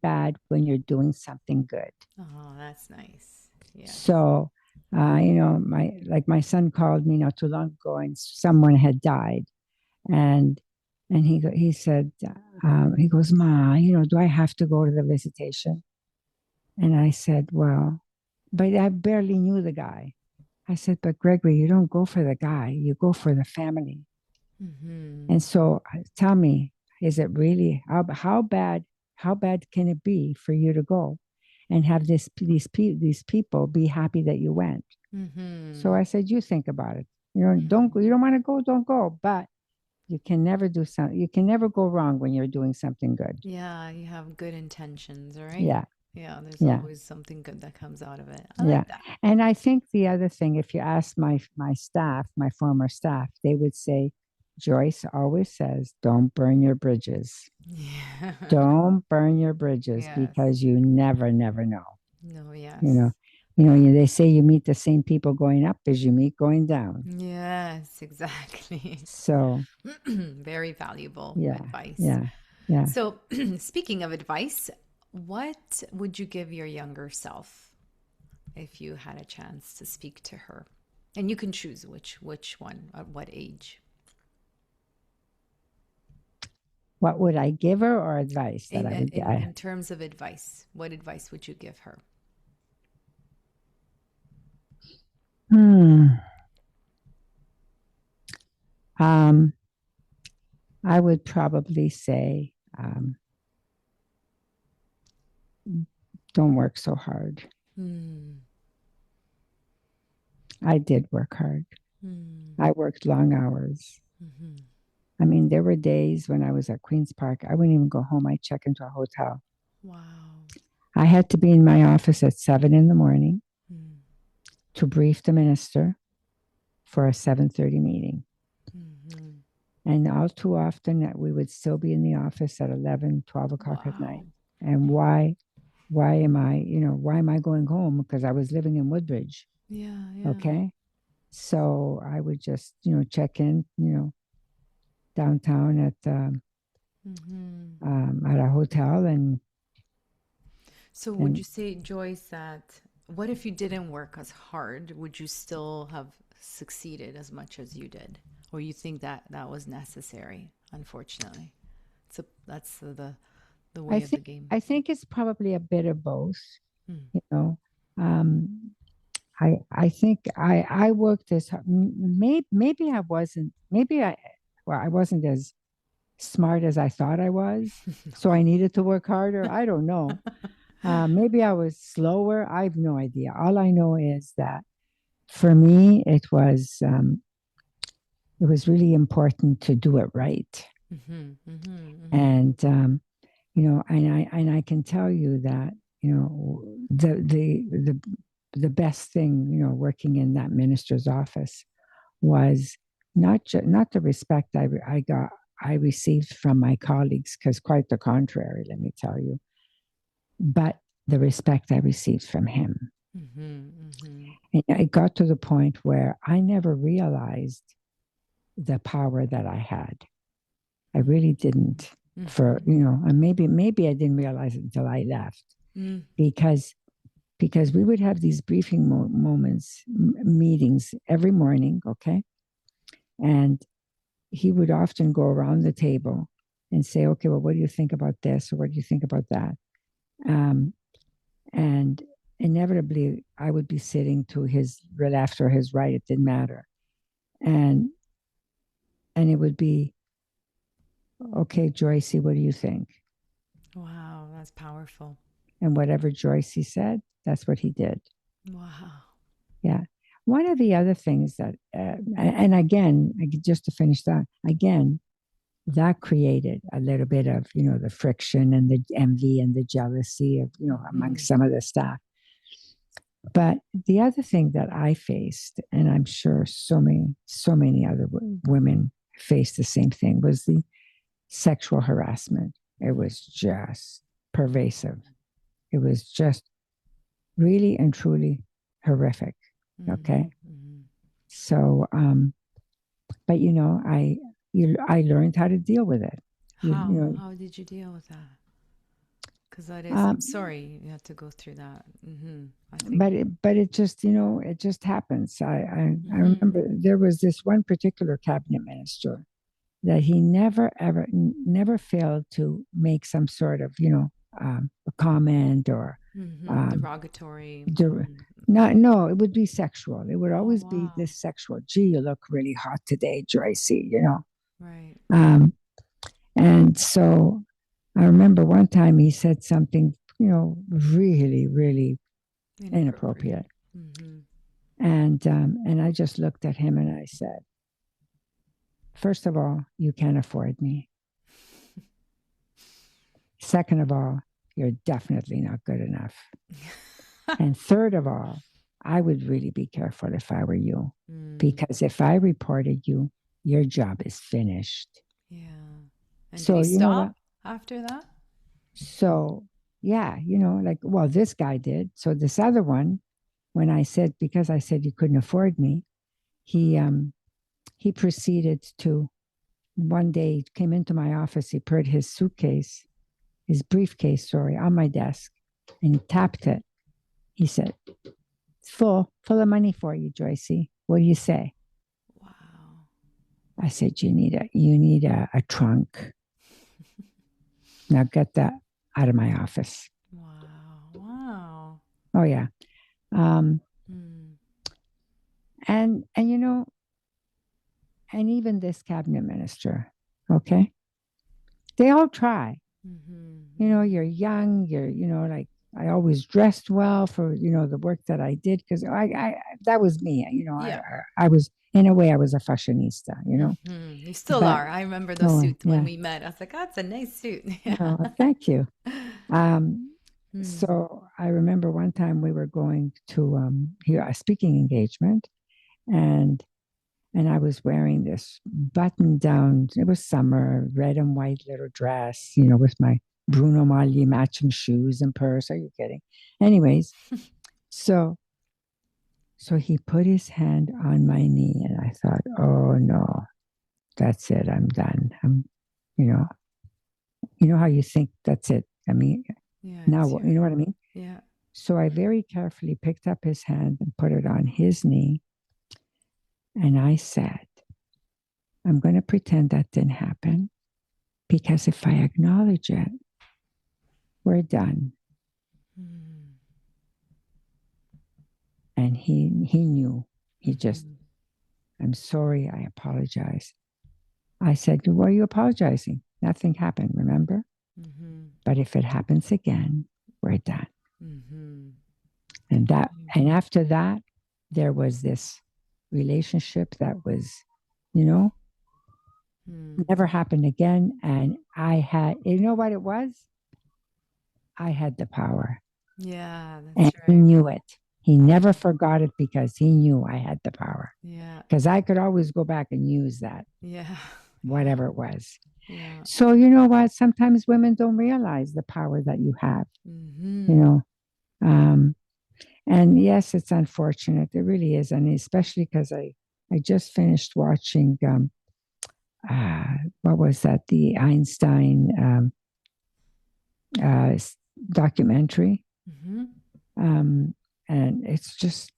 bad when you're doing something good. Oh, that's nice. Yeah. So, my son called me not too long ago, and someone had died, and he said, he goes, Ma, do I have to go to the visitation? And I said, well, but I barely knew the guy. I said, but Gregory, you don't go for the guy, you go for the family. And so tell me, is it really, how bad can it be for you to go? and have these people be happy that you went. So I said, you think about it. You know, don't go. You don't want to go, don't go. But you can never do something. You can never go wrong when you're doing something good. Yeah, you have good intentions, right? Yeah. Yeah, there's Yeah. always something good that comes out of it. I Yeah. like that. And I think the other thing, if you ask my staff, my former staff, they would say, Joyce always says, don't burn your bridges. Yeah. Don't burn your bridges Yes. because you never know. No, yes. They say you meet the same people going up as you meet going down. Yes, exactly. So Very valuable yeah, advice. yeah. So, speaking of advice, what would you give your younger self if you had a chance to speak to her? And you can choose which one, at what age. What would I give her, or advice that I would give? In terms of advice, what advice would you give her? I would probably say, don't work so hard. I did work hard. I worked long hours. I mean, there were days when I was at Queen's Park, I wouldn't even go home. I'd check into a hotel. Wow. I had to be in my office at 7 a.m. to brief the minister for a 7:30 meeting. And all too often that we would still be in the office at 11, 12 o'clock at night. And why am I going home? Because I was living in Woodbridge. Yeah. Okay. So I would just, check in, downtown at a hotel. And so would you say, Joyce, that what if you didn't work as hard? Would you still have succeeded as much as you did? Or you think that was necessary, unfortunately? So that's the way of the game. I think it's probably a bit of both. I think I worked as hard. Maybe I wasn't. I wasn't as smart as I thought I was. So I needed to work harder. I don't know. Maybe I was slower. I have no idea. All I know is that for me, it was really important to do it right. And and I can tell you that the best thing working in that minister's office was not the respect I received from my colleagues, because quite the contrary, let me tell you, but the respect I received from him. And it got to the point where I never realized the power that I had. I really didn't. And maybe I didn't realize it until I left, because we would have these briefing meetings every morning, okay? And he would often go around the table and say, okay, well, what do you think about this? Or what do you think about that? And inevitably, I would be sitting to his left or his right, it didn't matter. And it would be, okay, Joyce, what do you think? Wow, that's powerful. And whatever Joyce said, that's what he did. Wow. Yeah. One of the other things that, and again, just to finish that, again, that created a little bit of, the friction and the envy and the jealousy of, among some of the staff. But the other thing that I faced, and I'm sure so many other women faced the same thing, was the sexual harassment. It was just pervasive. It was just really and truly horrific. Okay. So, but I learned how to deal with it. How did you deal with that? Because that is, I'm sorry you had to go through that. I think. But it just, it just happens. I remember there was this one particular cabinet minister that he never failed to make some sort of, a comment or derogatory. No, it would be sexual. It would always be this sexual. Gee, you look really hot today, Joycey, Right. And so I remember one time he said something really, really inappropriate. Mm-hmm. And I just looked at him and I said, first of all, you can't afford me. Second of all, you're definitely not good enough. And third of all, I would really be careful if I were you, because if I reported you, your job is finished. Yeah. And So, did he you know what? stop after that? So, yeah, like, well, this guy did. So this other one, when I said, because I said you couldn't afford me, he proceeded to one day came into my office. He put his briefcase, sorry, on my desk, and he tapped it. He said, full of money for you, Joycey. What do you say? Wow. I said, you need a trunk. Now get that out of my office. Wow. Wow. Oh yeah. Um, Mm. and and even this cabinet minister, okay, they all try. You're young, like I always dressed well for, the work that I did because I that was me, Yeah. I was, in a way, I was a fashionista, You still but are. I remember the oh, suit when yeah, we met. I was like, that's a nice suit. Yeah. oh, thank you. Um, Mm. so I remember one time we were going to hear a speaking engagement, and I was wearing this button down. It was summer, red and white little dress, with my Bruno Magli matching shoes and purse. Are you kidding? Anyways, so he put his hand on my knee, and I thought, oh no, that's it. I'm done. You know, how you think that's it. I mean, Yeah, now it's what? your, You know what I mean? yeah. So I very carefully picked up his hand and put it on his knee, and I said, I'm going to pretend that didn't happen, because if I acknowledge it, we're done. Mm. And he knew. He just, Mhm. I'm sorry, I apologize. I said, what are you apologizing? Nothing happened, remember? Mhm. But if it happens again, we're done. Mhm. And after that, there was this relationship that was, you know, Mm. never happened again. And I had, you know what it was? I had the power. Yeah, And that's he right. knew it. He never forgot it because he knew I had the power. Yeah. Because I could always go back and use that, Yeah. Yeah. whatever it was. Yeah. So, you know what? Sometimes women don't realize the power that you have, you Mhm. know. Um, and yes, it's unfortunate. It really is. And especially because I just finished watching, what was that? The Einstein uh, documentary. Mhm. Um, and it's just,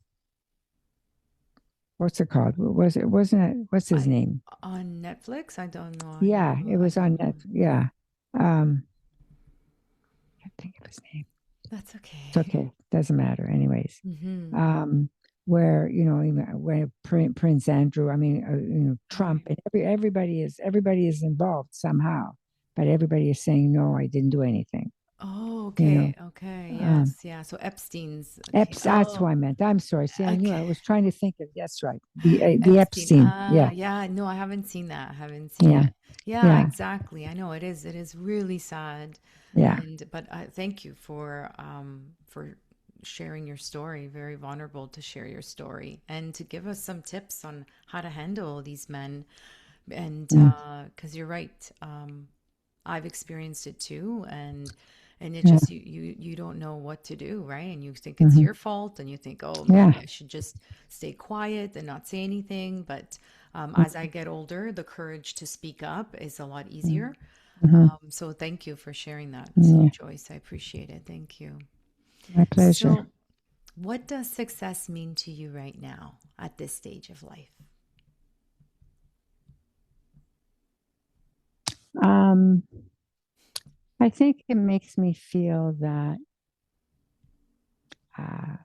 what's it called? Wasn't it, what's his I name? on Netflix? I don't know. Yeah, it I was don't on know. Netflix. Yeah. I can't think of his name. That's It's okay. okay. Doesn't matter. Anyways, Mhm. um, where, even where Prince Andrew, I mean, Right. Trump, and everybody is involved somehow, but everybody is saying, no, I didn't do anything, Oh, you know. okay. Okay. Um, Yes. Yeah. So Epstein's. Okay. That's who Oh, I meant. I'm sorry. See, I knew, okay. I was trying to think of, that's right. The Epstein. Epstein. Ah, Yeah. yeah. No, I haven't seen that. I haven't seen Yeah. it. Yeah, Yeah. exactly. I know it is. It is really sad. Yeah. And but thank you for sharing your story. Very vulnerable to share your story and to give us some tips on how to handle these men. And Mm, because you're right, I've experienced it too, and it yeah. just you don't know what to do, right? And you think it's Hmm. your fault, and you think, oh, Yeah. maybe I should just stay quiet and not say anything. But as I get older, the courage to speak up is a lot easier. Mm-hmm. So thank you for sharing that, Yeah. Joyce. I appreciate it. Thank you. My pleasure. So, what does success mean to you right now at this stage of life? Um, I think it makes me feel that uh,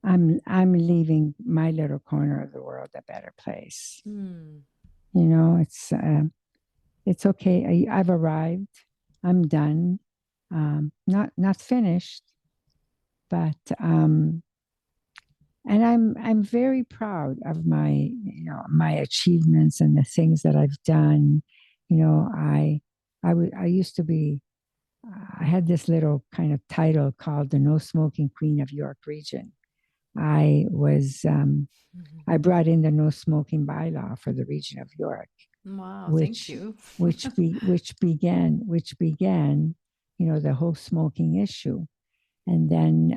I'm leaving my little corner of the world a better place. Hmm. You know, it's okay. I've arrived. I'm done. not finished, but and I'm very proud of my my achievements and the things that I've done. I used to be. I had this little kind of title called the No Smoking Queen of York Region. I was I brought in the no smoking bylaw for the region of York, Wow, thank which you. which began the whole smoking issue, and then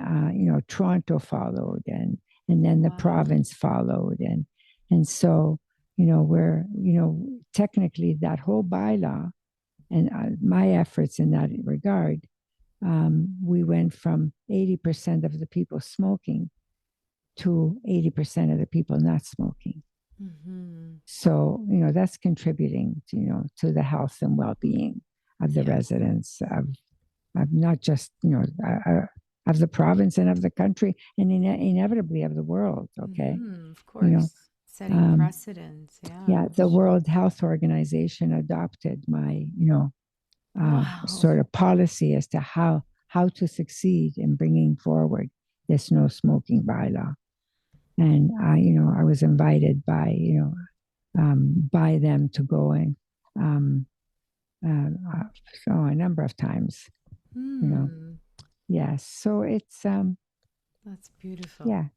Toronto followed, and then the Wow. province followed, and so we're technically that whole bylaw and my efforts in that regard, we went from 80% of the people smoking to 80% of the people not smoking. So, that's contributing to the health and well-being of the residents of not just, of the province and of the country and inevitably of the world. Okay. Of course. Setting precedents. Yeah. The World Health Organization adopted my, sort of policy as to how to succeed in bringing forward this no smoking bylaw. And I was invited by by them to go in so a number of times. Yes. So it's that's beautiful. Yeah.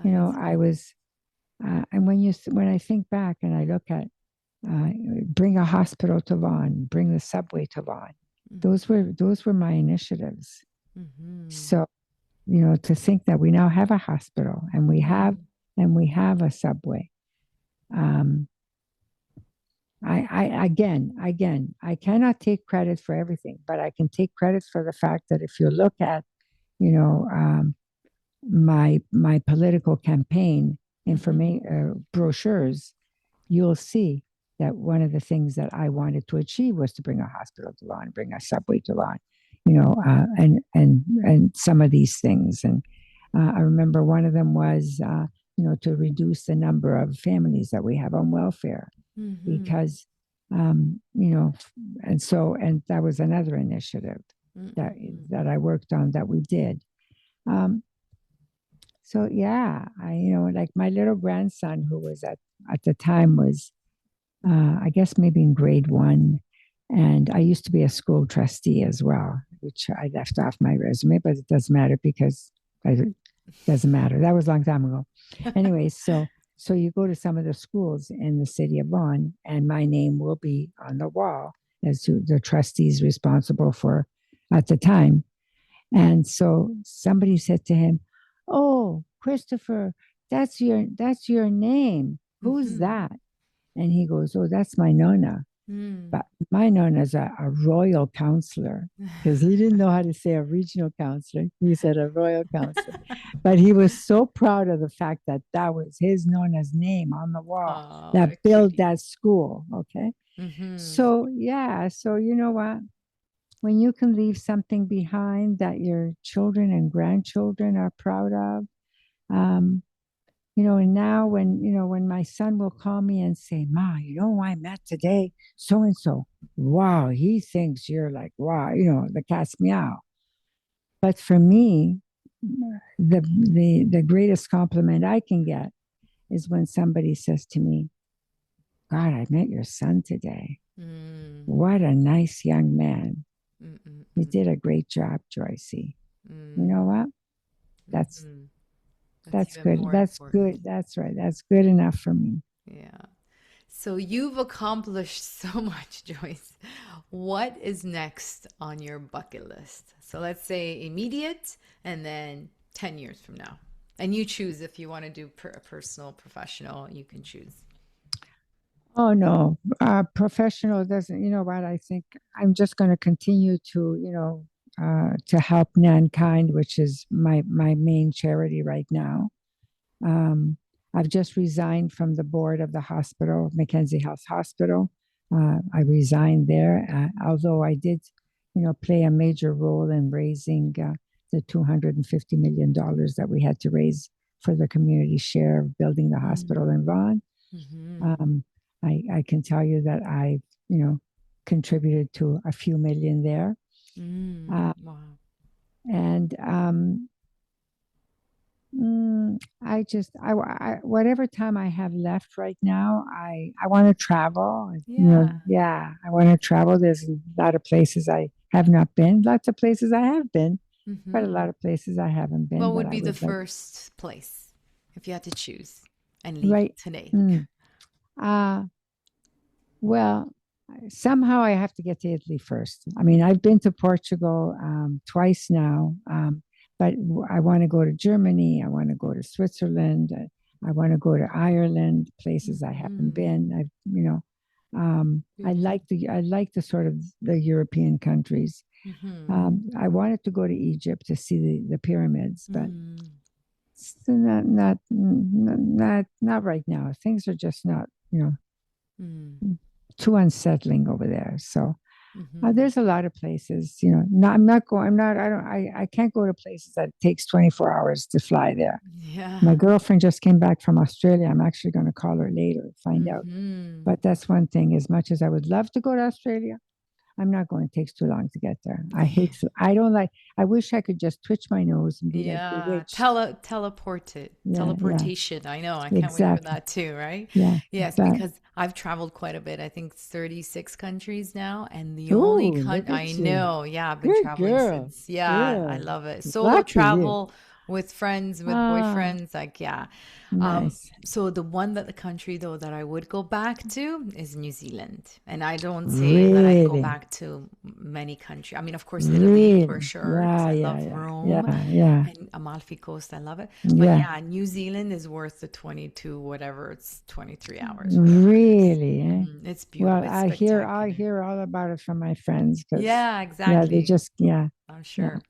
I was and when I think back and I look at bring a hospital to Vaughan, bring the subway to Vaughan. Those were my initiatives. So, to think that we now have a hospital and we have a subway. I cannot take credit for everything, but I can take credit for the fact that if you look at, my political campaign brochures, you'll see that one of the things that I wanted to achieve was to bring a hospital to Vaughan, bring a subway to Vaughan, and some of these things. And I remember one of them was, to reduce the number of families that we have on welfare, because, and that was another initiative that I worked on that we did. So yeah, like my little grandson, who was at the time was, I guess maybe in grade 1, and I used to be a school trustee as well, which I left off my resume, but it doesn't matter because it doesn't matter. That was a long time ago. Anyway, so you go to some of the schools in the city of Vaughan, and my name will be on the wall as to the trustees responsible for at the time. And so somebody said to him, "Oh, Christopher, that's your name. Who's that?" And he goes, "Oh, that's my nonna." But my nonna's a royal counselor, because he didn't know how to say a regional counselor. He said a royal counselor. But he was so proud of the fact that that was his nonna's name on the wall that built that school. Okay. So, yeah. So, you know what? When you can leave something behind that your children and grandchildren are proud of, and now when my son will call me and say, "Ma, who I met today? So and so. Wow, he thinks you're like, wow, the cat's meow." But for me, the greatest compliment I can get is when somebody says to me, "God, I met your son today. What a nice young man. You did a great job, Joyce." You know what? That's good. That's good. That's right. That's good enough for me. Yeah. So you've accomplished so much, Joyce. What is next on your bucket list? So let's say immediate and then 10 years from now. And you choose if you want to do personal, professional, you can choose. Oh, no. Professional doesn't, you know what? I think I'm just going to continue to help mankind, which is my main charity right now. I've just resigned from the board of the hospital, Mackenzie Health Hospital. I resigned there, although I did, play a major role in raising the $250 million that we had to raise for the community share of building the hospital in Vaughan. I can tell you that I, contributed to a few million there. Wow. And whatever time I have left right now, I want to travel. Yeah. Yeah, I want to travel. There's a lot of places I have not been. Lots of places I have been, but a Hmm. lot of places I haven't been What that would I be the would like. first place if you had to choose and leave Right. today? Mm. Uh, well, somehow I have to get to Italy first. I mean, I've been to Portugal twice now, but I want to go to Germany. I want to go to Switzerland. I want to go to Ireland, places I haven't Hmm. been. Beautiful. I like the sort of the European countries. Hmm. I wanted to go to Egypt to see the pyramids, but Mm. not right now. Things are just not, Mm. too unsettling over there. So Hmm. there's a lot of places, I'm not going, I'm not, I don't, I can't go to places that it takes 24 hours to fly there. My Yeah. girlfriend just came back from Australia. I'm actually going to call her later to find out. Hmm. But that's one thing, as much as I would love to go to Australia, I'm not going. It takes too long to get there. I don't like, I wish I could just twitch my nose and be like Yeah, bewitched. Yeah, yeah, teleportation. I know. I can't wait for exactly. that too, right? Yeah. Yes, But, because I've traveled quite a bit. I think it's 36 countries now, and the only ooh, coun look I at you. know, yeah, I've been Good traveling girl. since. Yeah, I Good. love it. Solo Lucky you. travel with friends, with Ah, boyfriends, like yeah. nice. So the country though that I would go back to is New Zealand. And I don't say that I'd go Really? back to many countries. I mean, of course, Italy for Really? sure, because Yeah, I yeah, love yeah, Rome yeah, yeah, and Amalfi Coast. I love it. But yeah. yeah, New Zealand is worth the 22, whatever, it's 23 hours, whatever it is. Really? Eh? It's beautiful. Well, It's I spectacular. hear all about it from my friends because, Yeah, yeah, they exactly. just, yeah, I'm yeah. sure.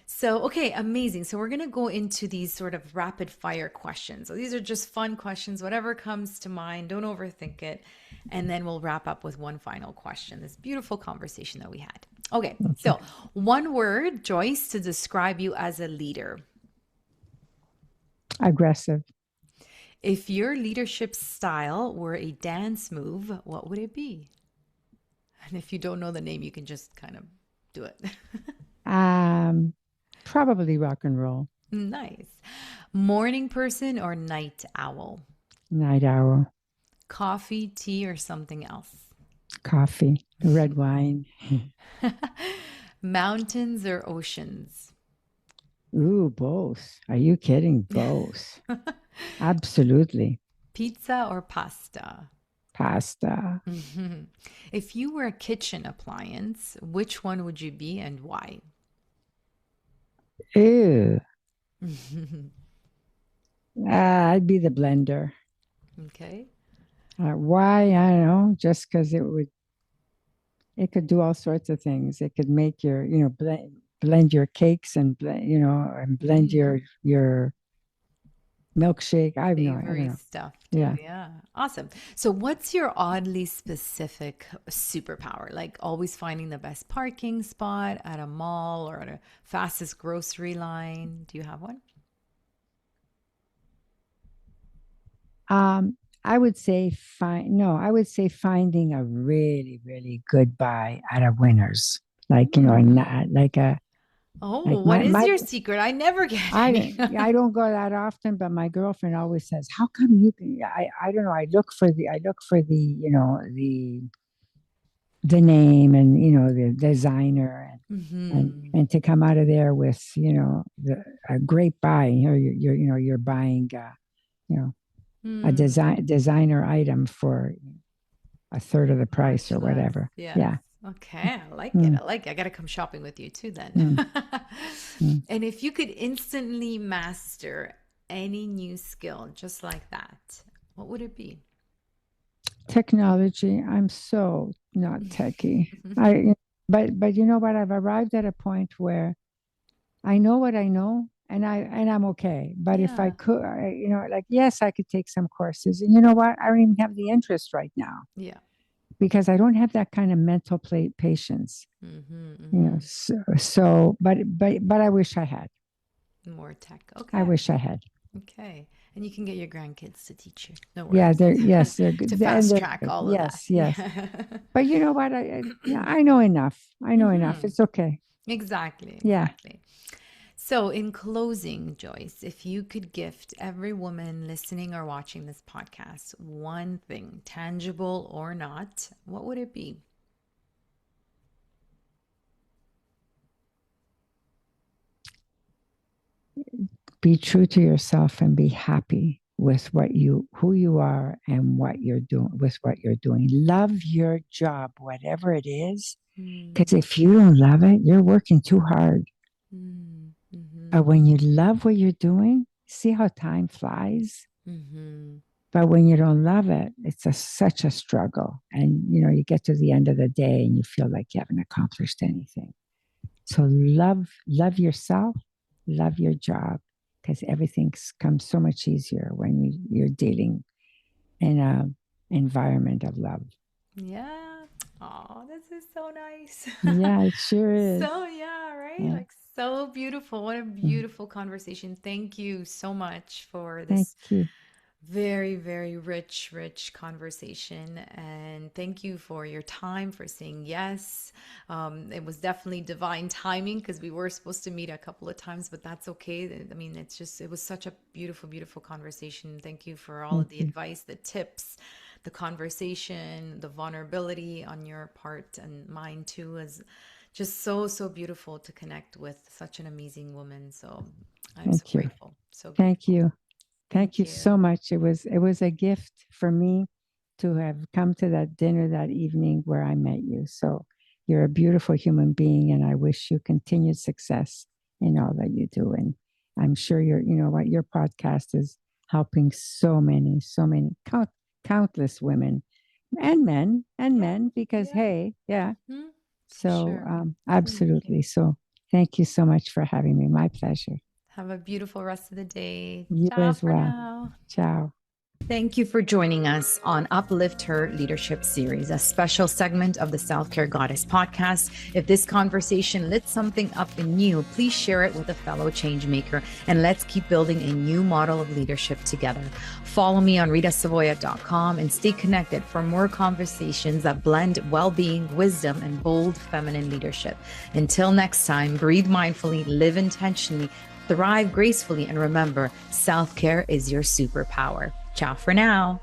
So, okay, amazing. So, we're going to go into these sort of rapid fire questions. So, these are just fun questions, whatever comes to mind. Don't overthink it. And then we'll wrap up with one final question. This beautiful conversation that we had. Okay, Okay. so one word, Joyce, to describe you as a leader. Aggressive. If your leadership style were a dance move, what would it be? And if you don't know the name, you can just kind of do it. Um, Probably rock and roll. Nice. Morning person or night owl? Night owl. Coffee, tea, or something else? Coffee. Red wine. Mountains or oceans? Ooh, both. Are you kidding? Both. Absolutely. Pizza or pasta? Pasta. Mhm. If you were a kitchen appliance, which one would you be and why? Ew. I'd be the blender. Okay. Why? I don't know. Just because it could do all sorts of things. It could make your, blend your cakes and blend Mm, your milkshake. I don't savory know. stuff too. Yeah. Yeah. Awesome. So, what's your oddly specific superpower? Like always finding the best parking spot at a mall or at a fastest grocery line? Do you have one? I would say find no, I would say finding a really, really good buy at a Winners. Like, Hmm. not like a Oh, like what is my your secret? I never get any. I don't go that often, but my girlfriend always says, "How come you can?" I don't know. I look for the name and the designer Hmm. and to come out of there with a great buy. You're buying you know a Hmm. designer item for a third of the price Much or less. whatever. Yes. Yeah. Okay. I like it. Mm, I like it. I got to come shopping with you too then. mm, mm. And if you could instantly master any new skill just like that, what would it be? Technology. I'm so not techie. But you know what? I've arrived at a point where I know what I know, and I'm okay. But if I Yeah. could, like yes, I could take some courses, and you know what? I don't even have the interest right now Yeah. because I don't have that kind of mental patience. Hmm. Hmm. But I wish I had. More tech. I Okay. wish I had. Okay. And you can get your grandkids to teach you. No Yeah, worries. they're To good, and fast they're track good. all of that. Yes, yes. Yeah. But you know what? Yeah, I know enough. I know enough. Hmm. It's okay. Exactly. Yeah. Exactly. So, in closing, Joyce, if you could gift every woman listening or watching this podcast one thing, tangible or not, what would it be? Be true to yourself and be happy with who you are and what you're doing, with what you're doing. Love your job, whatever it is, Mm, because if you don't love it, you're working too hard. mm-hmm, But when you love what you're doing, see how time flies. mm-hmm. But when you don't love it, it's such a struggle. And, you get to the end of the day and you feel like you haven't accomplished anything. So love yourself, love your job, because everything comes so much easier when you're dealing in a environment of love. Yeah. Oh, this is so nice. Yeah, it sure is. So, yeah, right? Yeah. Like, so beautiful. What a Mm. beautiful conversation. Thank you so much for Thank this you. very, very rich conversation. And thank you for your time, for saying yes. It was definitely divine timing because we were supposed to meet a couple of times, but that's okay. I mean, it was such a beautiful conversation. Thank you for all Thank of the you. advice, the tips, the conversation, the vulnerability on your part and mine too, is just so beautiful to connect with such an amazing woman. So I'm so Thank you. grateful. So Thank grateful. you. Thank Thank you so you. much. It was a gift for me to have come to that dinner that evening where I met you. So you're a beautiful human being, and I wish you continued success in all that you do. And I'm sure your podcast is helping so many, countless women and Yeah. men, because Yeah. hey, yeah. Hmm. For So sure. Thank you. absolutely. So thank you so much for having me. My pleasure. Have a beautiful rest of the day. You Ciao as for well. now. Ciao. Thank you for joining us on Uplift Her Leadership Series, a special segment of the Self Care Goddess podcast. If this conversation lit something up in you, please share it with a fellow change maker, and let's keep building a new model of leadership together. Follow me on ritasavoya.com and stay connected for more conversations that blend well-being, wisdom, and bold feminine leadership. Until next time, breathe mindfully, live intentionally, thrive gracefully, and remember, self-care is your superpower. Ciao for now.